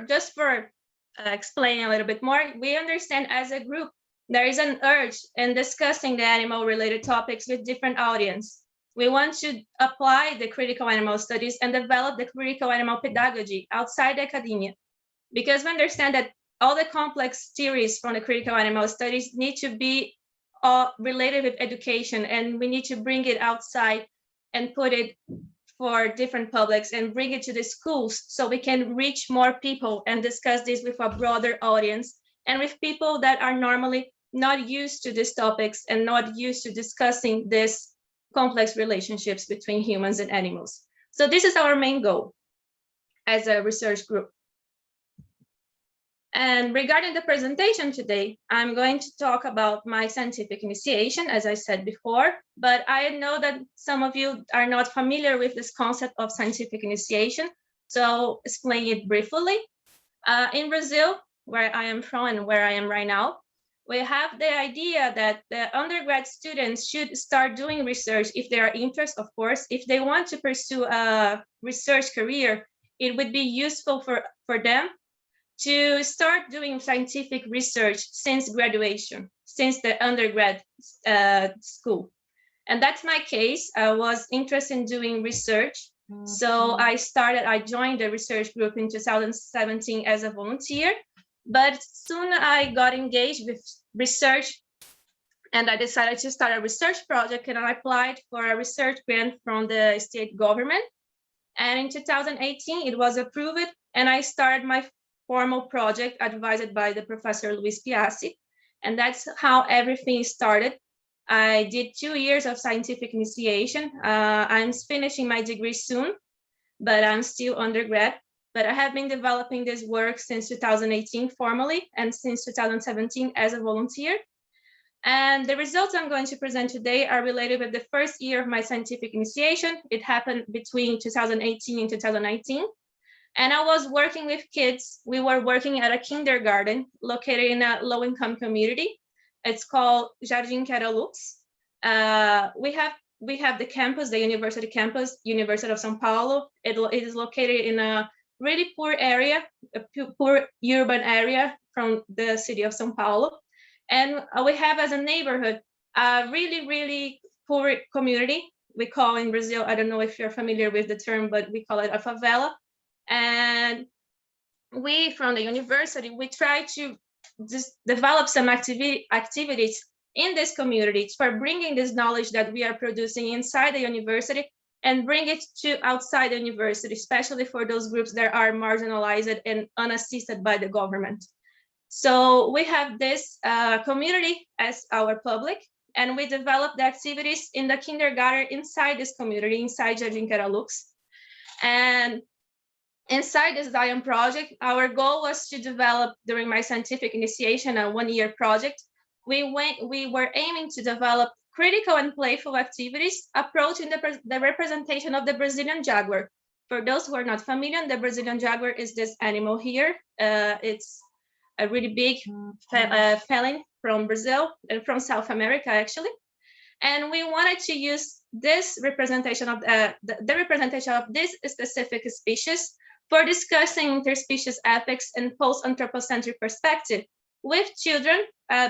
just for explaining a little bit more, we understand as a group there is an urge in discussing the animal-related topics with different audience. We want to apply the critical animal studies and develop the critical animal pedagogy outside academia, because we understand that all the complex theories from the critical animal studies need to be related with education, and we need to bring it outside and put it for different publics and bring it to the schools so we can reach more people and discuss this with a broader audience and with people that are normally not used to these topics and not used to discussing these complex relationships between humans and animals. So this is our main goal as a research group. And regarding the presentation today, I'm going to talk about my scientific initiation, as I said before, but I know that some of you are not familiar with this concept of scientific initiation, so I'll explain it briefly. In Brazil, where I am from and where I am right now, we have the idea that the undergrad students should start doing research if they are interested, of course. If they want to pursue a research career, it would be useful for them to start doing scientific research since graduation, since the undergrad school. And that's my case. I was interested in doing research. So I joined the research group in 2017 as a volunteer, but soon I got engaged with research and I decided to start a research project, and I applied for a research grant from the state government. And in 2018, it was approved, and I started my formal project advised by the professor Luís. And that's how everything started. I did 2 years of scientific initiation. I'm finishing my degree soon, but I'm still undergrad. But I have been developing this work since 2018 formally and since 2017 as a volunteer. And the results I'm going to present today are related with the first year of my scientific initiation. It happened between 2018 and 2019. And I was working with kids. We were working at a kindergarten located in a low-income community. It's called Jardim Lux. We have the campus, the university campus, University of São Paulo. It is located in a really poor area, a poor urban area from the city of São Paulo. And we have as a neighborhood a really, really poor community. We call in Brazil, I don't know if you're familiar with the term, but we call it a favela. And we, from the university, we try to just develop some activities in this community for bringing this knowledge that we are producing inside the university and bring it to outside the university, especially for those groups that are marginalized and unassisted by the government. So we have this community as our public, and we develop the activities in the kindergarten inside this community, inside Jardim Lux. And inside this Zion project, our goal was to develop, during my scientific initiation, a 1-year project. We were aiming to develop critical and playful activities approaching the representation of the Brazilian jaguar. For those who are not familiar, the Brazilian jaguar is this animal here. It's a really big feline from Brazil and from South America, actually. And we wanted to use this representation of the representation of this specific species for discussing interspecies ethics and post-anthropocentric perspective with children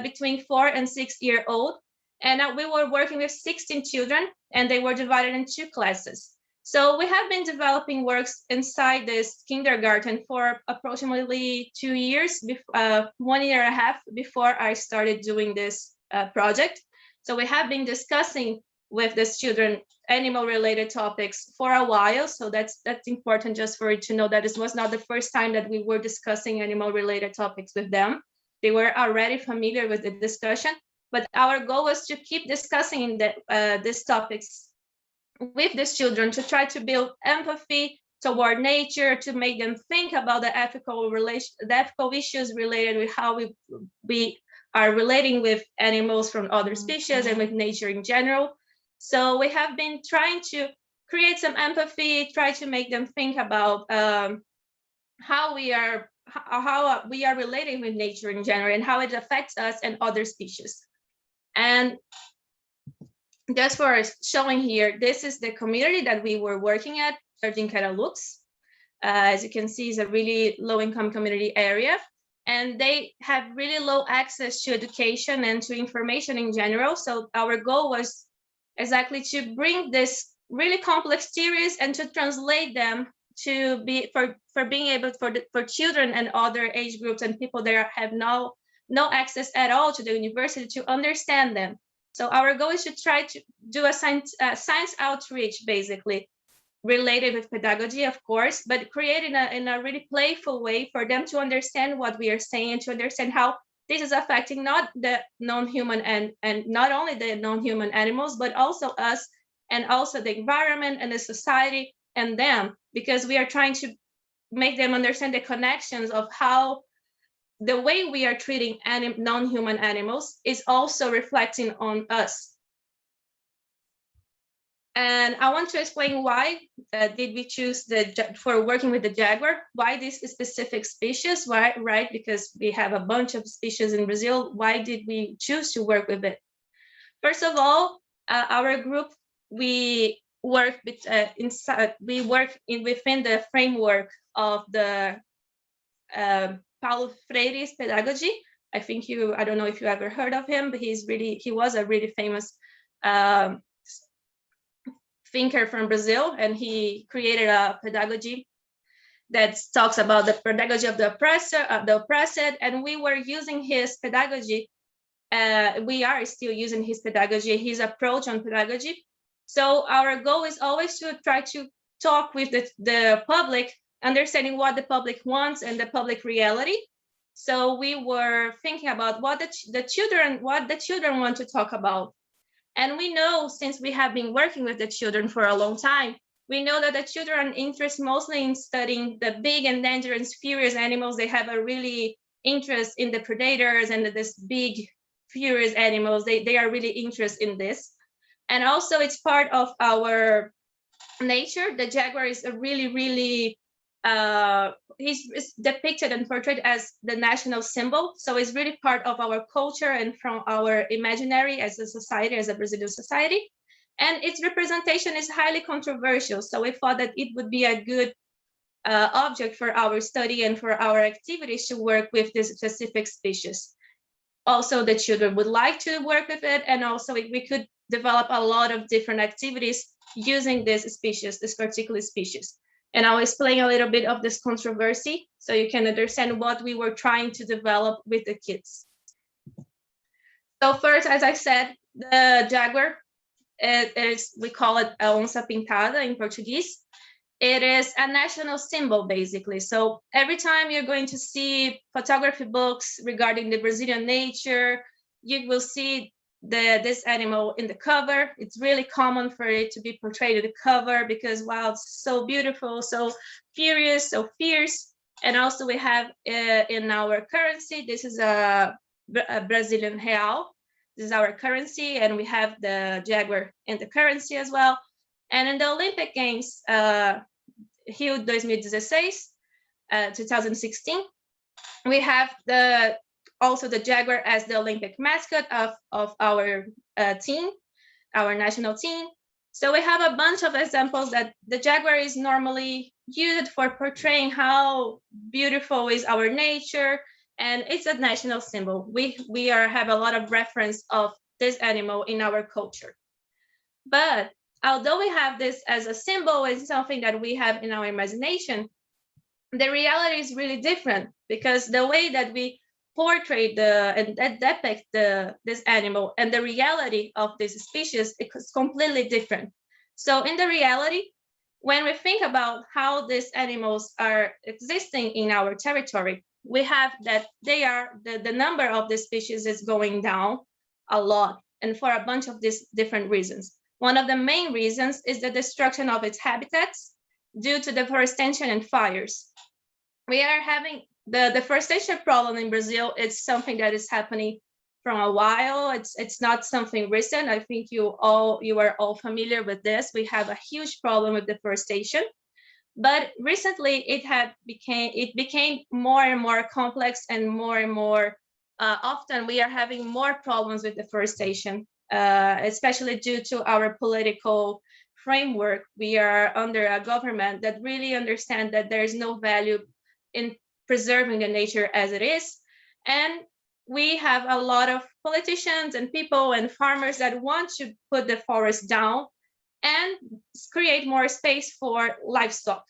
between 4 and 6 years old. And we were working with 16 children, and they were divided in 2 classes. So we have been developing works inside this kindergarten for approximately 2 years, 1 year and a half before I started doing this project. So we have been discussing with these children animal-related topics for a while. So that's important just for you to know that this was not the first time that we were discussing animal-related topics with them. They were already familiar with the discussion, but our goal was to keep discussing these topics with these children to try to build empathy toward nature, to make them think about the ethical issues related with how we are relating with animals from other species and with nature in general. So we have been trying to create some empathy, try to make them think about how we are relating with nature in general and how it affects us and other species. And just for showing here, this is the community that we were working at, Jardim Lux. As you can see, it's a really low-income community area. and they have really low access to education and to information in general. So our goal was exactly to bring this really complex theories and to translate them to be for being able for children and other age groups and people that have no access at all to the university to understand them. So our goal is to try to do a science outreach, basically related with pedagogy, of course, but created in a really playful way for them to understand what we are saying and to understand how this is affecting not the non-human and not only the non-human animals, but also us and also the environment and the society and them, because we are trying to make them understand the connections of how the way we are treating non-human animals is also reflecting on us. And I want to explain why did we choose for working with the jaguar, why this specific species, why, right? Because we have a bunch of species in Brazil. Why did we choose to work with it? First of all, our group, we work with within the framework of the Paulo Freire's Pedagogy. I don't know if you ever heard of him, but he was a really famous thinker from Brazil, and he created a pedagogy that talks about the pedagogy of the oppressed, and we were using his pedagogy. We are still using his pedagogy, his approach on pedagogy. So our goal is always to try to talk with the public, understanding what the public wants and the public reality. So we were thinking about what the children want to talk about. And we know, since we have been working with the children for a long time, we know that the children are interested mostly in studying the big and dangerous, furious animals. They have a really interest in the predators and this big, furious animals. They are really interested in this. And also it's part of our nature. The jaguar is a really, he's depicted and portrayed as the national symbol. So it's really part of our culture and from our imaginary as a society, as a Brazilian society. And its representation is highly controversial. So we thought that it would be a good object for our study and for our activities to work with this specific species. Also, the children would like to work with it. And also we could develop a lot of different activities using this species, this particular species. And I'll explain a little bit of this controversy so you can understand what we were trying to develop with the kids. So first, as I said, the jaguar, we call it a onça pintada in Portuguese. It is a national symbol, basically. So every time you're going to see photography books regarding the Brazilian nature, you will see this animal in the cover. It's really common for it to be portrayed in the cover because, wow, it's so beautiful, so furious, so fierce. And also we have in our currency, this is a Brazilian real. This is our currency, and we have the jaguar in the currency as well. And in the Olympic Games, Rio 2016, 2016, we have also the jaguar as the Olympic mascot of our team, our national team. So we have a bunch of examples that the jaguar is normally used for portraying how beautiful is our nature, and it's a national symbol. We have a lot of reference of this animal in our culture. But although we have this as a symbol, it's something that we have in our imagination, the reality is really different, because the way that we portray and depict this animal and the reality of this species is completely different. So in the reality, when we think about how these animals are existing in our territory, we have that they are the number of the species is going down a lot, and for a bunch of these different reasons. One of the main reasons is the destruction of its habitats due to deforestation and fires. We are having the deforestation problem in Brazil. It's something that is happening from a while. It's not something recent. I think you are all familiar with this. We have a huge problem with deforestation, but recently it became more and more complex, and more often we are having more problems with deforestation, especially due to our political framework. We are under a government that really understands that there is no value in preserving the nature as it is. And we have a lot of politicians and people and farmers that want to put the forest down and create more space for livestock,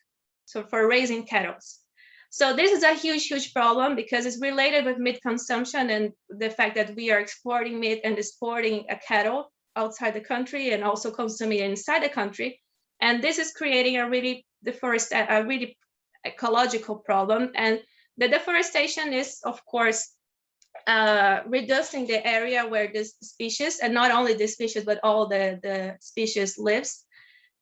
so for raising cattle. So this is a huge, huge problem because it's related with meat consumption and the fact that we are exporting meat and exporting a cattle outside the country and also consuming it inside the country. And this is creating a really ecological problem. And the deforestation is, of course, reducing the area where this species, and not only this species, but all the species lives.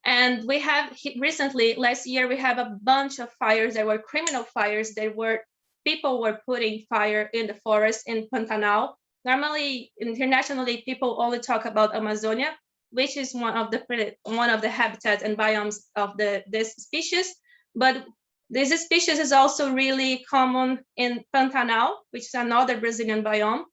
And we have recently, last year, we have a bunch of fires that were criminal fires that were, people were putting fire in the forest in Pantanal. Normally, internationally, people only talk about Amazonia, which is one of the habitats and biomes of this species. But this species is also really common in Pantanal, which is another Brazilian biome.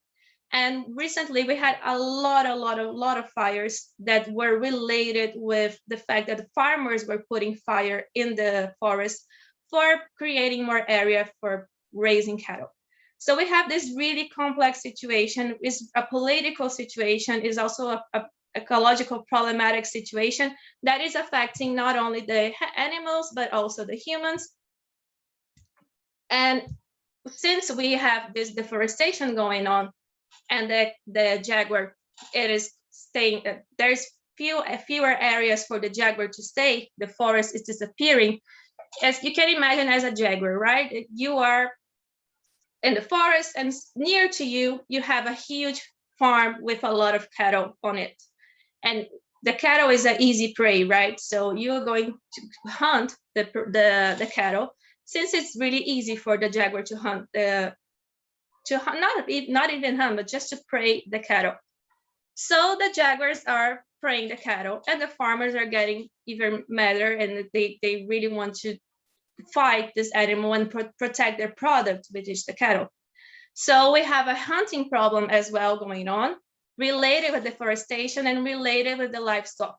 And recently we had a lot of fires that were related with the fact that the farmers were putting fire in the forest for creating more area for raising cattle. So we have this really complex situation. Is a political situation, is also a ecological problematic situation that is affecting not only the animals, but also the humans. And since we have this deforestation going on, and the jaguar, it is staying, there's fewer areas for the jaguar to stay, the forest is disappearing. As you can imagine, as a jaguar, right? You are in the forest, and near to you, you have a huge farm with a lot of cattle on it. And the cattle is an easy prey, right? So you're going to hunt the cattle, since it's really easy for the jaguar to hunt not even hunt, but just to prey the cattle. So the jaguars are preying the cattle, and the farmers are getting even madder, and they really want to fight this animal and protect their product, which is the cattle. So we have a hunting problem as well going on, related with deforestation and related with the livestock.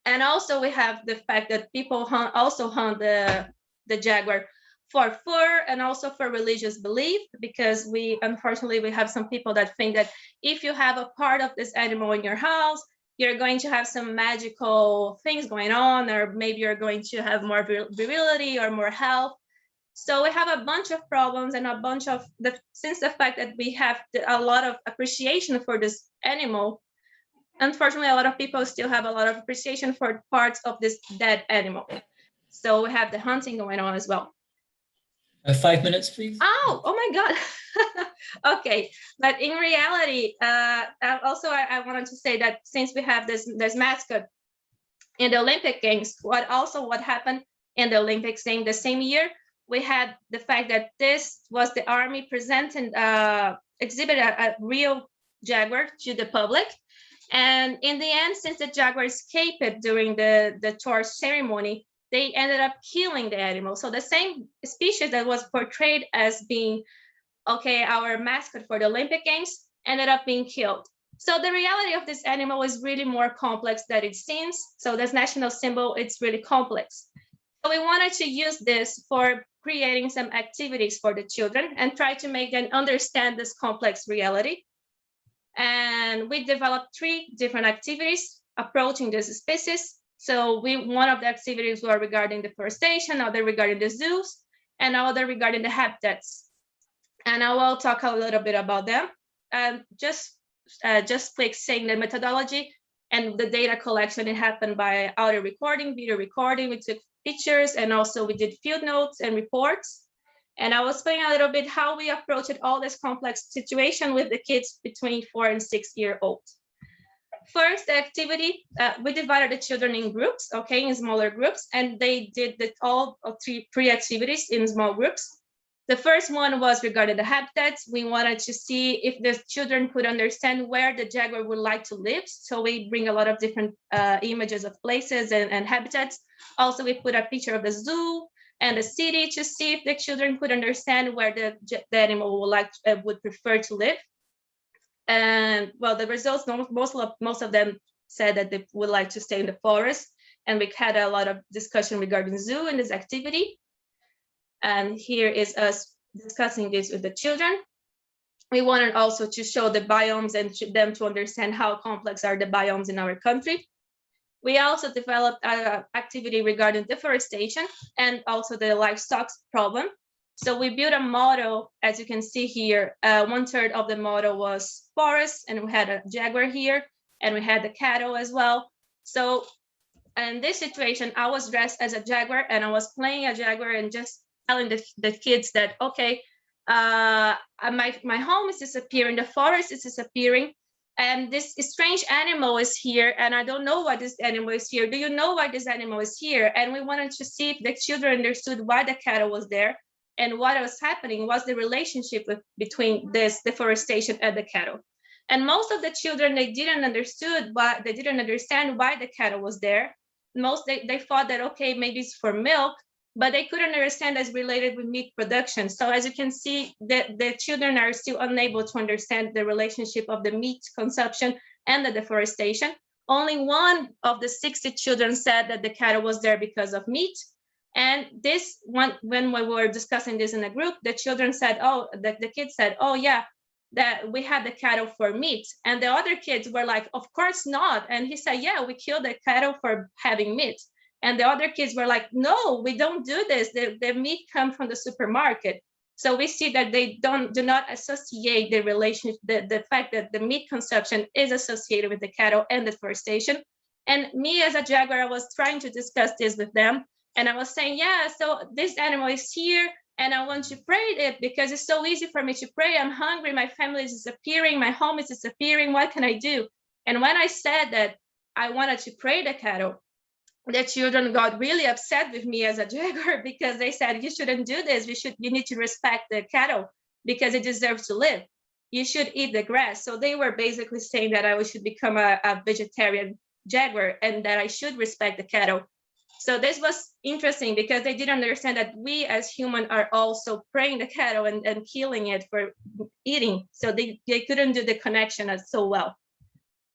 And also we have the fact that people also hunt the jaguar for fur and also for religious belief, because unfortunately we have some people that think that if you have a part of this animal in your house, you're going to have some magical things going on, or maybe you're going to have more virility or more health. So we have a bunch of problems and a bunch of, since the fact that we have a lot of appreciation for this animal, unfortunately, a lot of people still have a lot of appreciation for parts of this dead animal. So we have the hunting going on as well. 5 minutes, please. Oh my God. Okay, but in reality, also I wanted to say that since we have this mascot in the Olympic Games, what happened in the Olympics in the same year, we had the fact that this was the army presenting, exhibited a real jaguar to the public. And in the end, since the jaguar escaped during the torch ceremony, they ended up killing the animal. So the same species that was portrayed as being, okay, our mascot for the Olympic Games ended up being killed. So the reality of this animal is really more complex than it seems. So this national symbol, it's really complex. So we wanted to use this for creating some activities for the children and try to make them understand this complex reality. And we developed 3 different activities approaching this species. So one of the activities were regarding deforestation, other regarding the zoos, and other regarding the habitats. And I will talk a little bit about them. Just quick saying the methodology and the data collection, it happened by audio recording, video recording. We took pictures, and also we did field notes and reports. And I will explain a little bit how we approached all this complex situation with the kids between 4 and 6 years old. First, the activity, we divided the children in groups, okay, in smaller groups, and they did all 3 activities in small groups. The first one was regarding the habitats. We wanted to see if the children could understand where the jaguar would like to live. So we bring a lot of different images of places and habitats. Also, we put a picture of the zoo and the city to see if the children could understand where the animal would prefer to live. And well, the results, most of them said that they would like to stay in the forest. And we had a lot of discussion regarding zoo in this activity. And here is us discussing this with the children. We wanted also to show the biomes and them to understand how complex are the biomes in our country. We also developed an activity regarding deforestation and also the livestock problem. So we built a model, as you can see here, 1/3 of the model was forest, and we had a jaguar here, and we had the cattle as well. So in this situation, I was dressed as a jaguar, and I was playing a jaguar and just telling the kids that, okay, my home is disappearing, the forest is disappearing, and this strange animal is here, and I don't know why this animal is here. Do you know why this animal is here? And we wanted to see if the children understood why the cattle was there and what was happening, what's the relationship between this deforestation and the cattle. And most of the children, they didn't understand why the cattle was there. They thought that, okay, maybe it's for milk, but they couldn't understand as related with meat production. So as you can see, the children are still unable to understand the relationship of the meat consumption and the deforestation. Only one of the 60 children said that the cattle was there because of meat. And this one, when we were discussing this in a group, the children said, the kids said, oh yeah, that we had the cattle for meat. And the other kids were like, of course not. And he said, yeah, we killed the cattle for having meat. And the other kids were like, no, we don't do this. The meat comes from the supermarket. So we see that they do not associate the relationship, the fact that the meat consumption is associated with the cattle and deforestation. And me as a jaguar, I was trying to discuss this with them. And I was saying, yeah, so this animal is here, and I want to pray it because it's so easy for me to pray. I'm hungry, my family is disappearing, my home is disappearing, what can I do? And when I said that I wanted to pray the cattle, the children got really upset with me as a jaguar because they said, you shouldn't do this. You need to respect the cattle because it deserves to live. You should eat the grass. So they were basically saying that I should become a vegetarian jaguar and that I should respect the cattle. So this was interesting because they didn't understand that we as humans are also praying the cattle and killing it for eating. So they couldn't do the connection so well.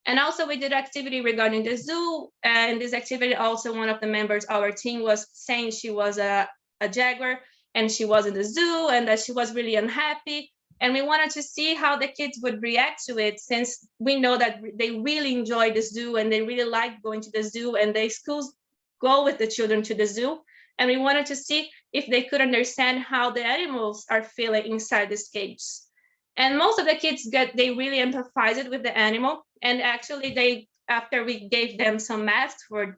And also we did activity regarding the zoo. And this activity also, one of the members of our team was saying she was a jaguar and she was in the zoo and that she was really unhappy. And we wanted to see how the kids would react to it, since we know that they really enjoy the zoo and they really like going to the zoo, and the schools go with the children to the zoo. And we wanted to see if they could understand how the animals are feeling inside this cage. And most of the kids they really empathized with the animal. And actually after we gave them some masks for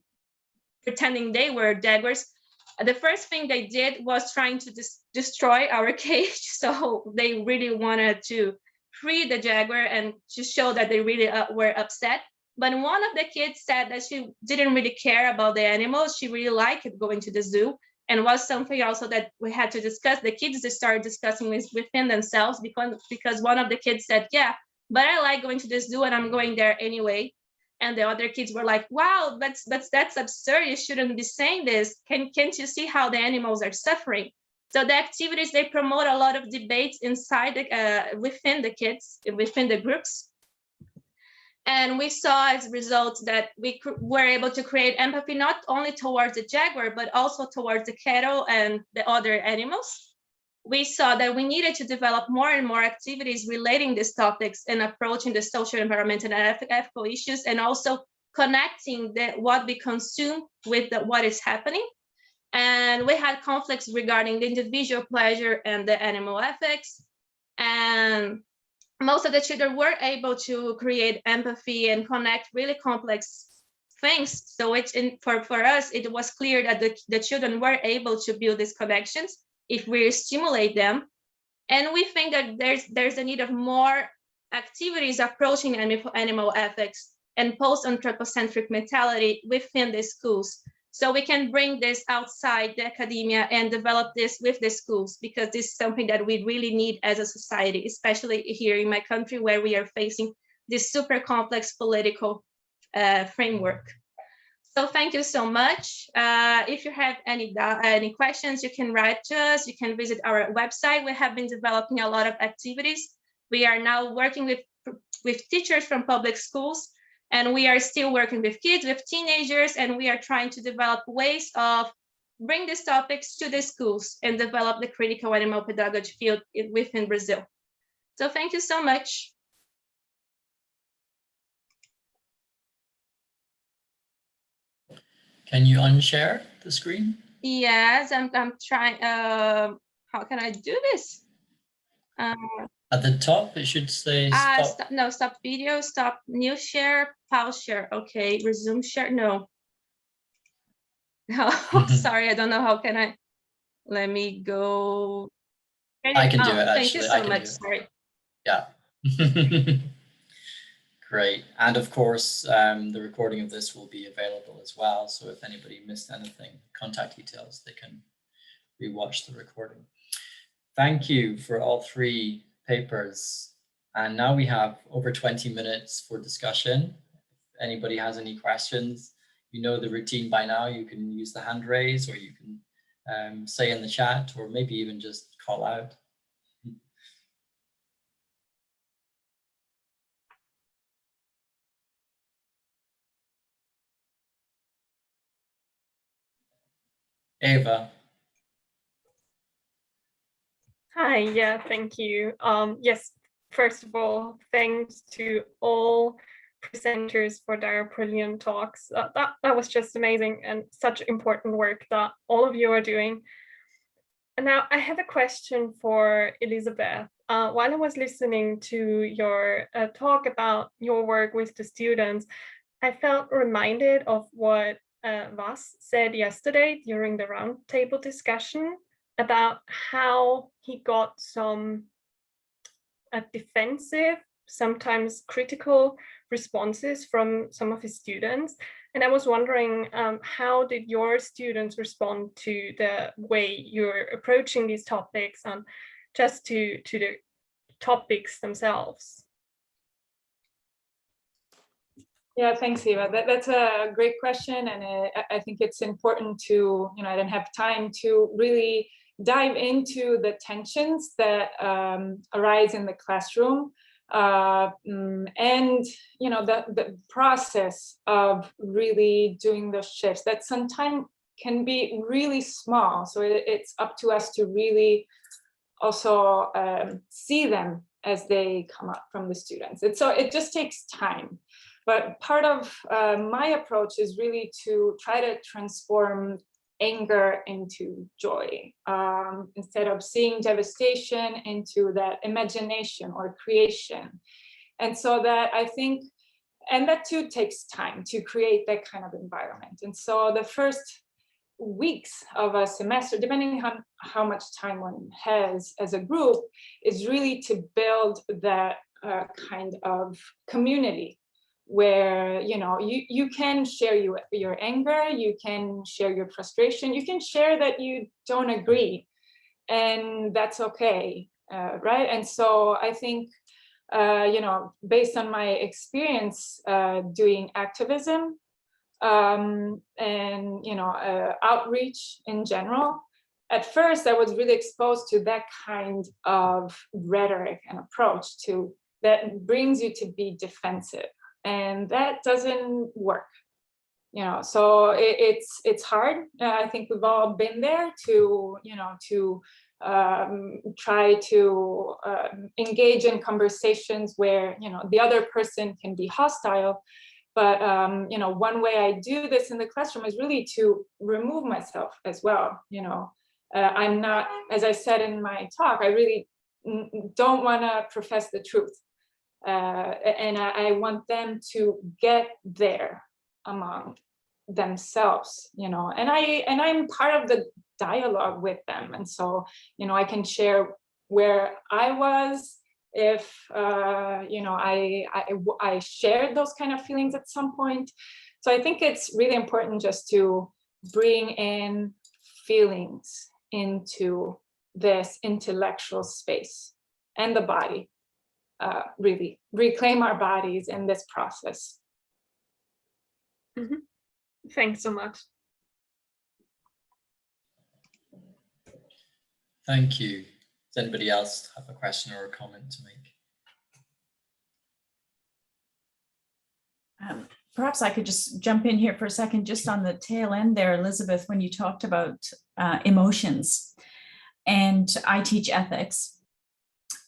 pretending they were jaguars, the first thing they did was trying to destroy our cage. So they really wanted to free the jaguar and to show that they really were upset. But one of the kids said that she didn't really care about the animals. She really liked going to the zoo, and was something also that we had to discuss. The kids started discussing this within themselves because one of the kids said, yeah, but I like going to the zoo and I'm going there anyway. And the other kids were like, wow, that's absurd. You shouldn't be saying this. Can't you see how the animals are suffering? So the activities, they promote a lot of debates inside within the kids, within the groups. And we saw as a result that we were able to create empathy, not only towards the jaguar, but also towards the cattle and the other animals. We saw that we needed to develop more and more activities relating these topics and approaching the social, environmental, and ethical issues, and also connecting what we consume with what is happening. And we had conflicts regarding the individual pleasure and the animal ethics. And most of the children were able to create empathy and connect really complex things. So for us, it was clear that the children were able to build these connections if we stimulate them. And we think that there's a need of more activities approaching animal ethics and post-anthropocentric mentality within the schools. So we can bring this outside the academia and develop this with the schools, because this is something that we really need as a society, especially here in my country, where we are facing this super complex political framework. So thank you so much. If you have any questions, you can write to us. You can visit our website. We have been developing a lot of activities. We are now working with teachers from public schools, and we are still working with kids, with teenagers, and we are trying to develop ways of bring these topics to the schools and develop the critical animal pedagogy field within Brazil. So thank you so much. Can you unshare the screen? Yes, I'm trying. How can I do this? At the top, it should say stop. Stop video, stop new share, pause share. Okay, resume share. No. Oh, sorry, I don't know how can I. Let me go. I can do it, actually. Thank you so much. Sorry. Yeah. Great. And of course, the recording of this will be available as well. So if anybody missed anything, contact details, they can rewatch the recording. Thank you for all three papers. And now we have over 20 minutes for discussion. If anybody has any questions, you know the routine by now. You can use the hand raise, or you can say in the chat, or maybe even just call out. Eva. Hi, yeah, thank you. Yes, first of all, thanks to all presenters for their brilliant talks. That was just amazing and such important work that all of you are doing. And now I have a question for Elizabeth. While I was listening to your talk about your work with the students, I felt reminded of what Vas said yesterday during the roundtable discussion about how he got some defensive, sometimes critical responses from some of his students. And I was wondering, how did your students respond to the way you're approaching these topics and just to the topics themselves? Yeah, thanks, Eva. That's a great question. And I think it's important to, I didn't have time to really dive into the tensions that arise in the classroom and, the process of really doing those shifts that sometimes can be really small. So it's up to us to really also see them as they come up from the students. So it just takes time. But part of my approach is really to try to transform anger into joy, instead of seeing devastation into that imagination or creation. And so that I think, and that too takes time to create that kind of environment. And so the first weeks of a semester, depending on how much time one has as a group, is really to build that kind of community where you can share your anger, you can share your frustration, you can share that you don't agree, and that's okay, right? And so I think based on my experience doing activism and outreach in general, at first I was really exposed to that kind of rhetoric and approach that brings you to be defensive. And that doesn't work, so it's hard. I think we've all been there to try to engage in conversations where, the other person can be hostile. But, one way I do this in the classroom is really to remove myself as well. I'm not, as I said in my talk, I really don't want to profess the truth. And I want them to get there among themselves, and I'm part of the dialogue with them. And so, I can share where I was, if, I shared those kind of feelings at some point. So I think it's really important just to bring in feelings into this intellectual space and the body. Really reclaim our bodies in this process. Mm-hmm. Thanks so much. Thank you. Does anybody else have a question or a comment to make? perhaps I could just jump in here for a second, just on the tail end there, Elizabeth, when you talked about emotions. And I teach ethics.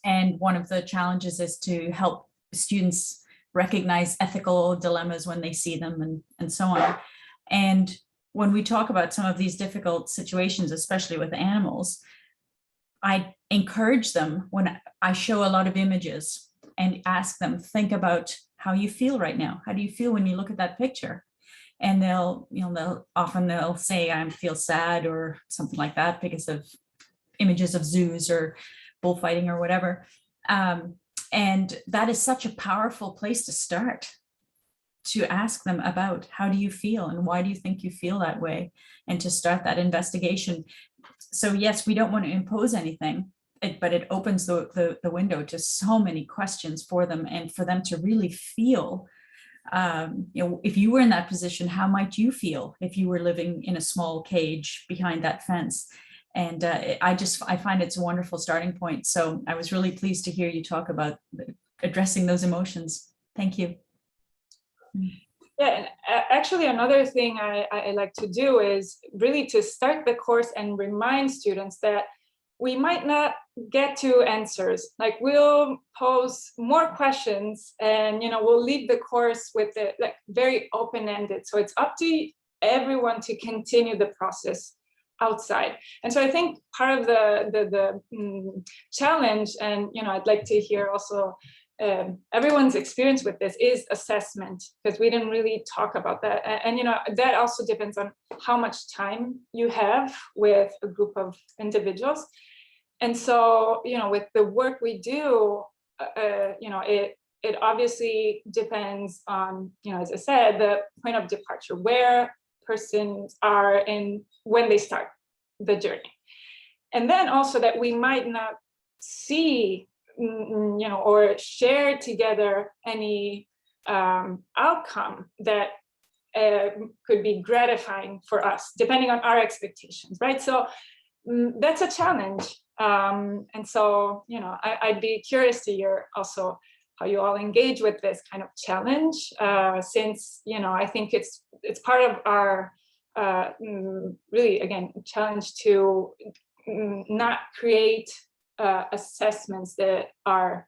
And one of the challenges is to help students recognize ethical dilemmas when they see them and so on. And when we talk about some of these difficult situations, especially with animals, I encourage them when I show a lot of images and ask them, think about how you feel right now. How do you feel when you look at that picture? And they'll say, I feel sad or something like that because of images of zoos or bullfighting or whatever. And that is such a powerful place to start, to ask them about how do you feel and why do you think you feel that way, and to start that investigation. So yes, we don't want to impose anything, but it opens the window to so many questions for them, and for them to really feel, if you were in that position, how might you feel if you were living in a small cage behind that fence? And I find it's a wonderful starting point. So I was really pleased to hear you talk about addressing those emotions. Thank you. Yeah, and actually another thing I like to do is really to start the course and remind students that we might not get to answers. Like, we'll pose more questions, and we'll leave the course with it like very open-ended. So it's up to everyone to continue the process outside. And so I think part of the challenge, and I'd like to hear also everyone's experience with this, is assessment, because we didn't really talk about that. And that also depends on how much time you have with a group of individuals. And so with the work we do, it obviously depends on, as I said, the point of departure, where persons are in when they start the journey. And then also that we might not see or share together any outcome that could be gratifying for us, depending on our expectations, right? So that's a challenge. And so, I'd be curious to hear also how you all engage with this kind of challenge, since, I think it's part of our really, again, challenge to not create assessments that are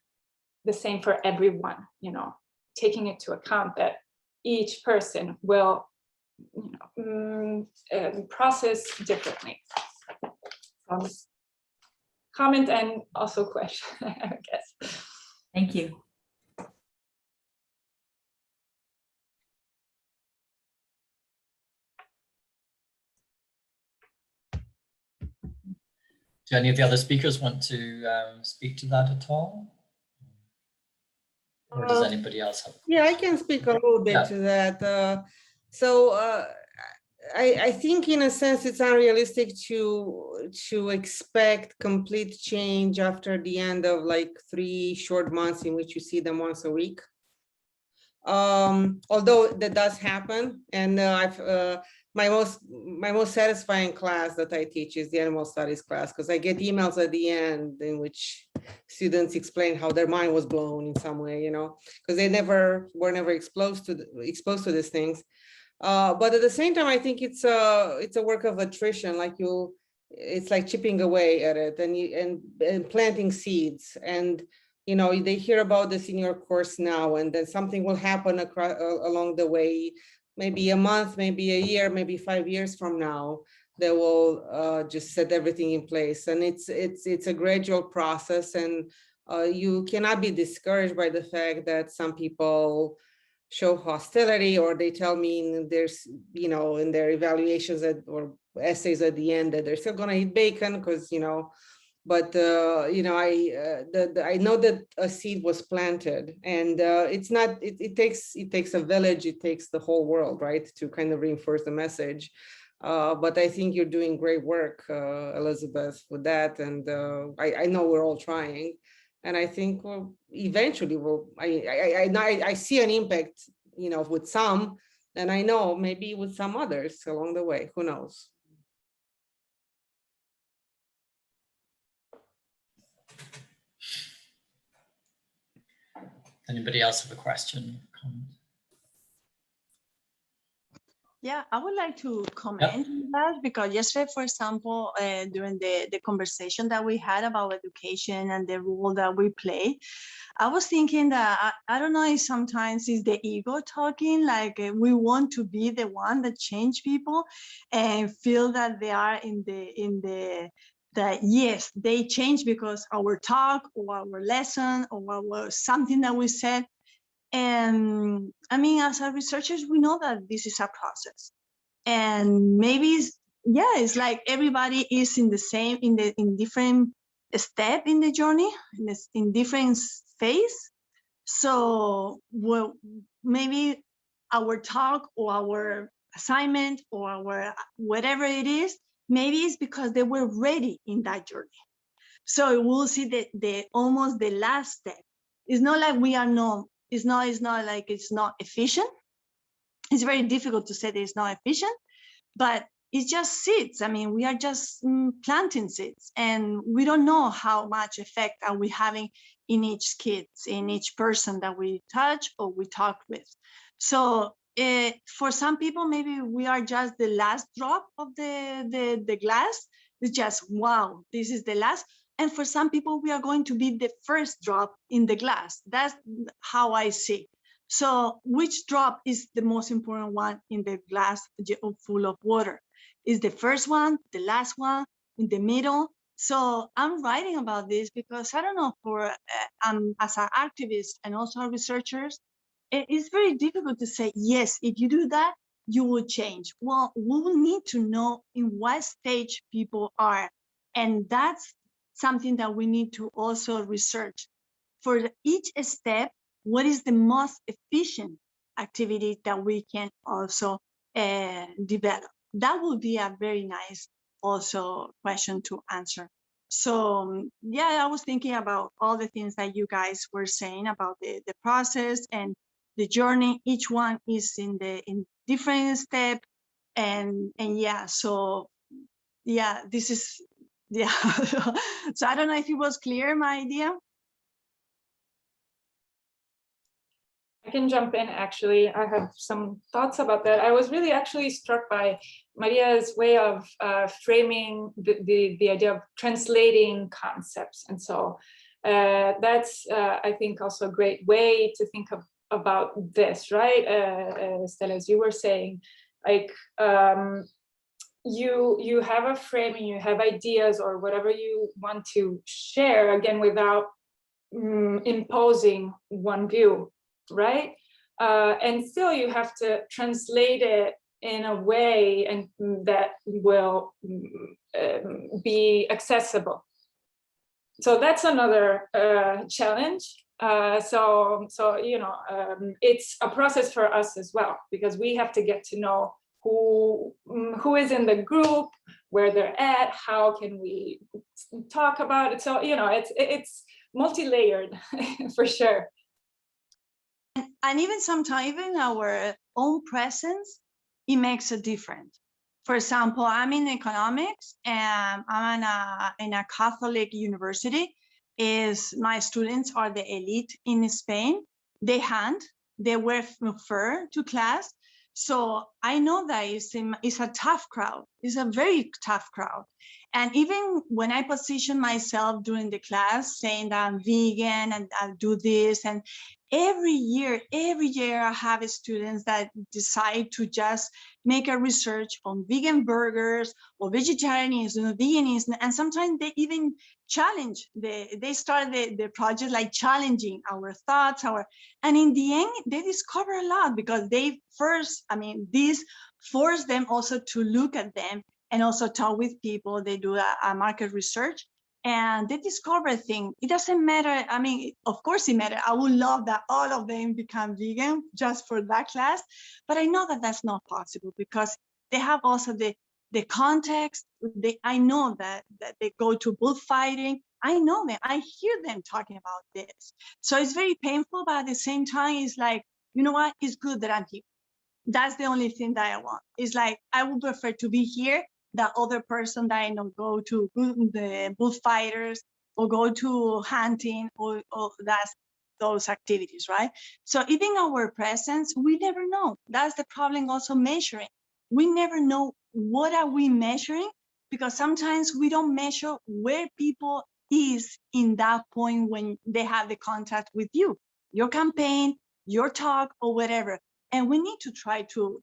the same for everyone, taking into account that each person will process differently. Comment and also question, I guess. Thank you. Do any of the other speakers want to speak to that at all? Or does anybody else have? Yeah, I can speak a little bit to that. I think in a sense it's unrealistic to expect complete change after the end of like 3 short months in which you see them once a week. Although that does happen, and my most satisfying class that I teach is the animal studies class, because I get emails at the end in which students explain how their mind was blown in some way, because they were never exposed to these things. But at the same time, I think it's a work of attrition. It's like chipping away at it and planting seeds. And they hear about this in your course now, and then something will happen along the way. Maybe a month, maybe a year, maybe 5 years from now, they will just set everything in place. And it's a gradual process, and you cannot be discouraged by the fact that some people show hostility, or they tell me there's, in their evaluations or essays at the end that they're still going to eat bacon because, but I know that a seed was planted, and it's not, it takes a village, it takes the whole world, right, to kind of reinforce the message. But I think you're doing great work, Elizabeth, with that. And I know we're all trying. And I think eventually I see an impact, with some, and I know maybe with some others along the way, who knows? Anybody else have a question? Yeah, I would like to comment on that, because yesterday, for example, during the conversation that we had about education and the role that we play, I was thinking that I don't know if sometimes it's the ego talking, like we want to be the one that change people and feel that they are that yes, they change because our talk or our lesson or something that we said. And I mean, as a researchers, we know that this is a process, and maybe it's like everybody is in the same in different step in the journey, in different phase. So well, maybe our talk or our assignment or our whatever it is, maybe it's because they were ready in that journey. So we'll see the almost the last step. It's not like we are not. It's not like it's not efficient. It's very difficult to say that it's not efficient, but it's just seeds. I mean, we are just planting seeds, and we don't know how much effect are we having in each kid, in each person that we touch or we talk with. So for some people, maybe we are just the last drop of the glass. It's just, wow, this is the last. And for some people, we are going to be the first drop in the glass. That's how I see. So which drop is the most important one in the glass full of water? Is the first one, the last one, in the middle? So I'm writing about this because I don't know, for as an activist and also researchers, it's very difficult to say, yes, if you do that, you will change. Well, we will need to know in what stage people are. And that's something that we need to also research. For each step, what is the most efficient activity that we can also develop? That would be a very nice also question to answer. So yeah, I was thinking about all the things that you guys were saying about the process and the journey. Each one is in different step, and yeah, so yeah, this is yeah. So I don't know if it was clear, my idea. I can jump in, actually. I have some thoughts about that. I was really actually struck by Maria's way of framing the idea of translating concepts. And so that's, I think, also a great way to think about this, right? Stella, as you were saying, like, you have a framing, you have ideas or whatever you want to share, again, without imposing one view, right? And still you have to translate it in a way and that will be accessible. So that's another challenge. So you know, it's a process for us as well, because we have to get to know who is in the group, where they're at, how can we talk about it. So, you know, it's multi-layered for sure. And even sometimes, even our own presence, it makes a difference. For example, I'm in economics and I'm in a Catholic university. My students are the elite in Spain. They wear fur to class. So I know that it's a tough crowd. It's a very tough crowd. And even when I position myself during the class saying that I'm vegan and I'll do this, and every year I have students that decide to just make a research on vegan burgers or vegetarianism, veganism, and sometimes they even challenge, they start the project like challenging our thoughts, and in the end, they discover a lot because this force them also to look at them and also talk with people. They do a market research and they discover things. It doesn't matter. I mean, of course it matters. I would love that all of them become vegan just for that class, but I know that that's not possible because they have also the context. I know that they go to bullfighting. I know them. I hear them talking about this. So it's very painful, but at the same time, it's like, you know what? It's good that I'm here. That's the only thing that I want. It's like, I would prefer to be here, that other person that I know go to the bullfighters or go to hunting or that's those activities, right? So even our presence, we never know. That's the problem also measuring. we never know what are we measuring, because sometimes we don't measure where people is in that point when they have the contact with you, your campaign, your talk, or whatever. And we need to try to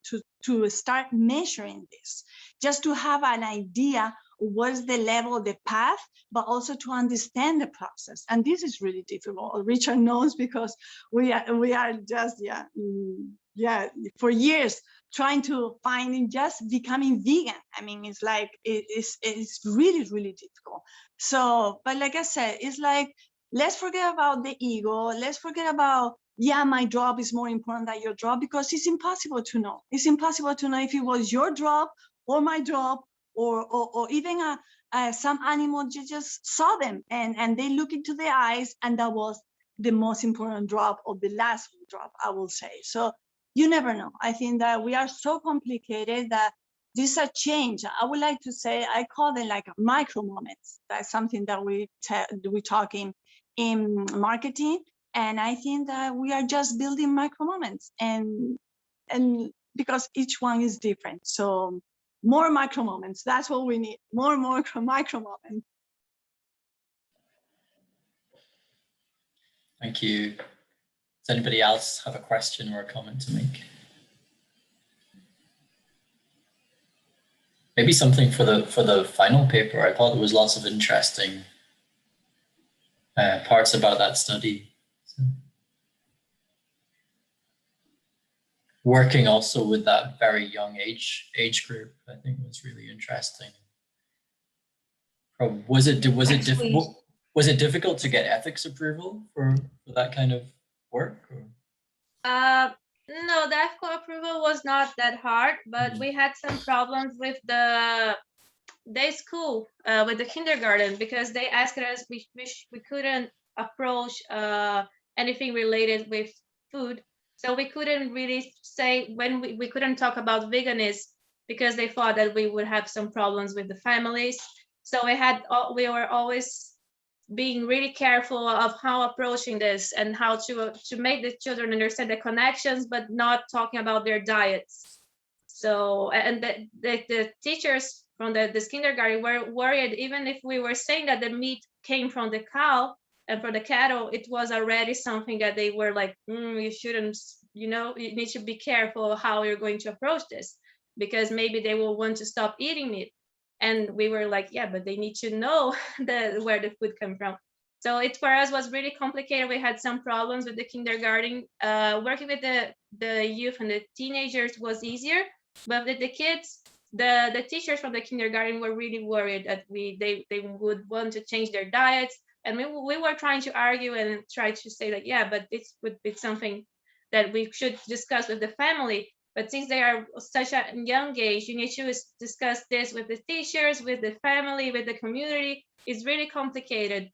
start measuring this, just to have an idea what's the level, the path, but also to understand the process. And this is really difficult. Richard knows, because we are just, for years trying to find just becoming vegan. I mean, it's like, it's really, really difficult. So, but like I said, it's like, let's forget about the ego. Let's forget about, yeah, my job is more important than your job, because it's impossible to know. It's impossible to know if it was your job or my job, or even some animal, you just saw them and they look into their eyes, and that was the most important job, or the last job, I will say. So you never know. I think that we are so complicated that this is a change. I would like to say, I call them like micro moments. That's something that we talk in marketing. And I think that we are just building micro moments, and because each one is different. So more micro moments, that's what we need. More micro moments. Thank you. Does anybody else have a question or a comment to make? Maybe something for the final paper. I thought there was lots of interesting parts about that study. So, working also with that very young age group, I think was really interesting. Was it difficult to get ethics approval for that kind of work? Or? No, the ethical approval was not that hard, but we had some problems with the school, with the kindergarten, because they asked us, we couldn't approach anything related with food. So we couldn't really say, when we couldn't talk about veganism, because they thought that we would have some problems with the families. So we were always being really careful of how approaching this, and how to make the children understand the connections, but not talking about their diets. So, and the teachers from this kindergarten were worried, even if we were saying that the meat came from the cow and from the cattle, it was already something that they were like, you shouldn't, you need to be careful how you're going to approach this, because maybe they will want to stop eating meat. And we were like, yeah, but they need to know where the food comes from. So it for us was really complicated. We had some problems with the kindergarten. Working with the youth and the teenagers was easier, but with the kids, the teachers from the kindergarten were really worried that they would want to change their diets. And we were trying to argue and try to say that, yeah, but this would be something that we should discuss with the family. But since they are such a young age, you need to discuss this with the teachers, with the family, with the community. It's really complicated.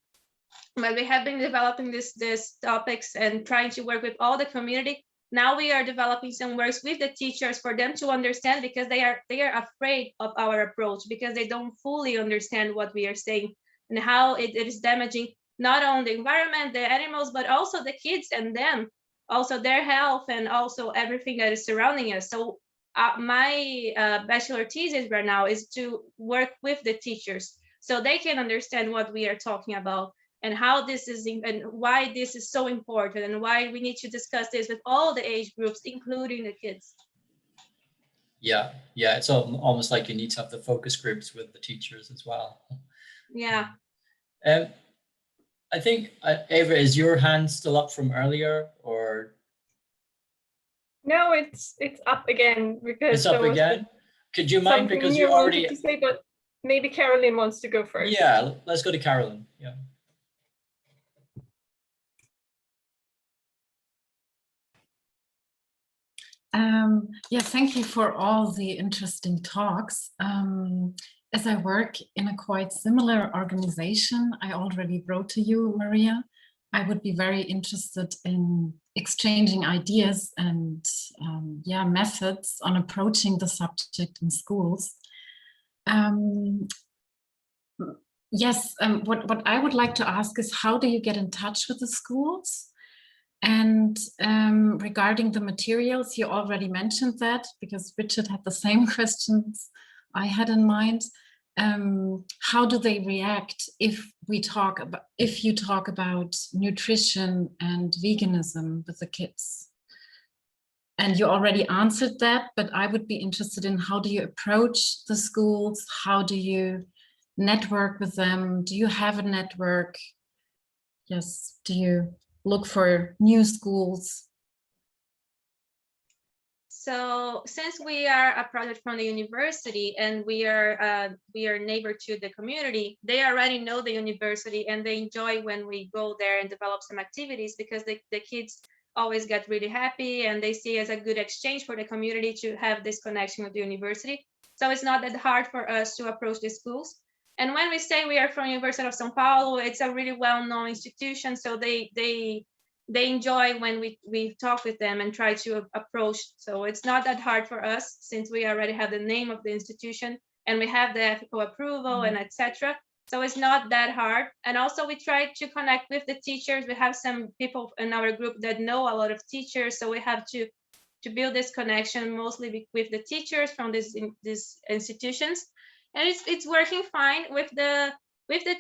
But we have been developing these topics and trying to work with all the community. Now we are developing some works with the teachers for them to understand, because they are afraid of our approach, because they don't fully understand what we are saying and how it is damaging not only the environment, the animals, but also the kids and them. Also their health, and also everything that is surrounding us. So my bachelor thesis right now is to work with the teachers, so they can understand what we are talking about, and how this is, and why this is so important, and why we need to discuss this with all the age groups, including the kids. Yeah, it's almost like you need to have the focus groups with the teachers as well. Yeah. I think, Ava, is your hand still up from earlier, or? No, it's up again, because it's up again. Could you mind, because you already to say, but maybe Carolyn wants to go first. Yeah, let's go to Carolyn. Yeah. Yeah, thank you for all the interesting talks. As I work in a quite similar organization, I already wrote to you, Maria. I would be very interested in exchanging ideas and methods on approaching the subject in schools. What I would like to ask is, how do you get in touch with the schools? And regarding the materials, you already mentioned that because Richard had the same questions I had in mind. How do they react if you talk about nutrition and veganism with the kids? And you already answered that, but I would be interested in how do you approach the schools? How do you network with them? Do you have a network? Yes, do you look for new schools? So since we are a project from the university and we are neighbor to the community, they already know the university and they enjoy when we go there and develop some activities because the kids always get really happy and they see it as a good exchange for the community to have this connection with the university. So it's not that hard for us to approach the schools. And when we say we are from University of São Paulo, it's a really well-known institution. So they enjoy when we talk with them and try to approach. So it's not that hard for us since we already have the name of the institution and we have the ethical approval and etc. So it's not that hard. And also we try to connect with the teachers. We have some people in our group that know a lot of teachers. So we have to build this connection mostly with the teachers from these institutions. And it's working fine. With the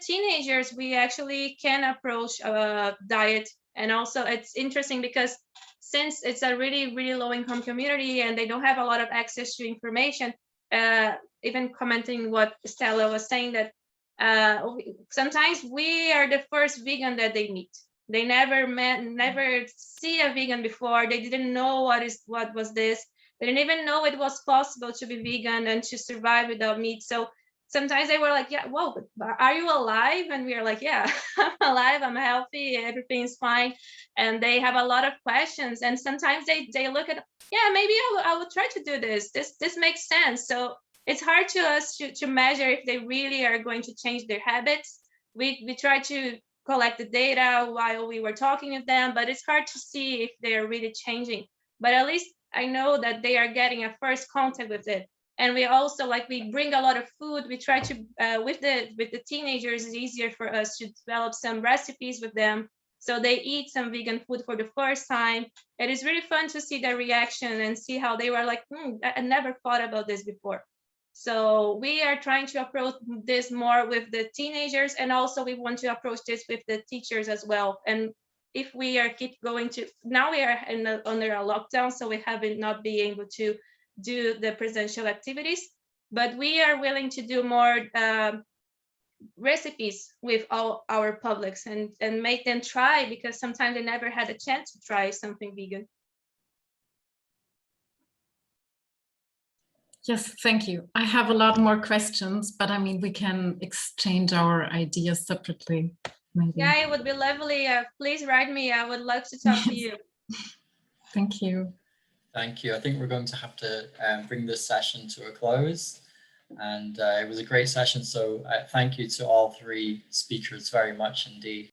teenagers, we actually can approach diet. And also it's interesting because since it's a really, really low income community and they don't have a lot of access to information, even commenting what Stella was saying that sometimes we are the first vegan that they meet. They never see a vegan before. They didn't know what was this. They didn't even know it was possible to be vegan and to survive without meat. So sometimes they were like, yeah, whoa, are you alive? And we are like, yeah, I'm alive, I'm healthy, everything's fine. And they have a lot of questions. And sometimes they look at, yeah, maybe I will try to do this. This makes sense. So it's hard to us to measure if they really are going to change their habits. We try to collect the data while we were talking with them, but it's hard to see if they're really changing. But at least I know that they are getting a first contact with it. And we also we bring a lot of food. We try to with the teenagers, it's easier for us to develop some recipes with them. So they eat some vegan food for the first time. It is really fun to see their reaction and see how they were like, I never thought about this before. So we are trying to approach this more with the teenagers, and also we want to approach this with the teachers as well. And if we keep going to, now we are under a lockdown, so we haven't not been able to do the presential activities, but we are willing to do more recipes with all our publics and make them try, because sometimes they never had a chance to try something vegan. Yes, thank you. I have a lot more questions, but I mean, we can exchange our ideas separately, maybe. Yeah, it would be lovely. Please write me. I would love to talk to you. Thank you. Thank you. I think we're going to have to bring this session to a close. And it was a great session. So thank you to all three speakers very much indeed.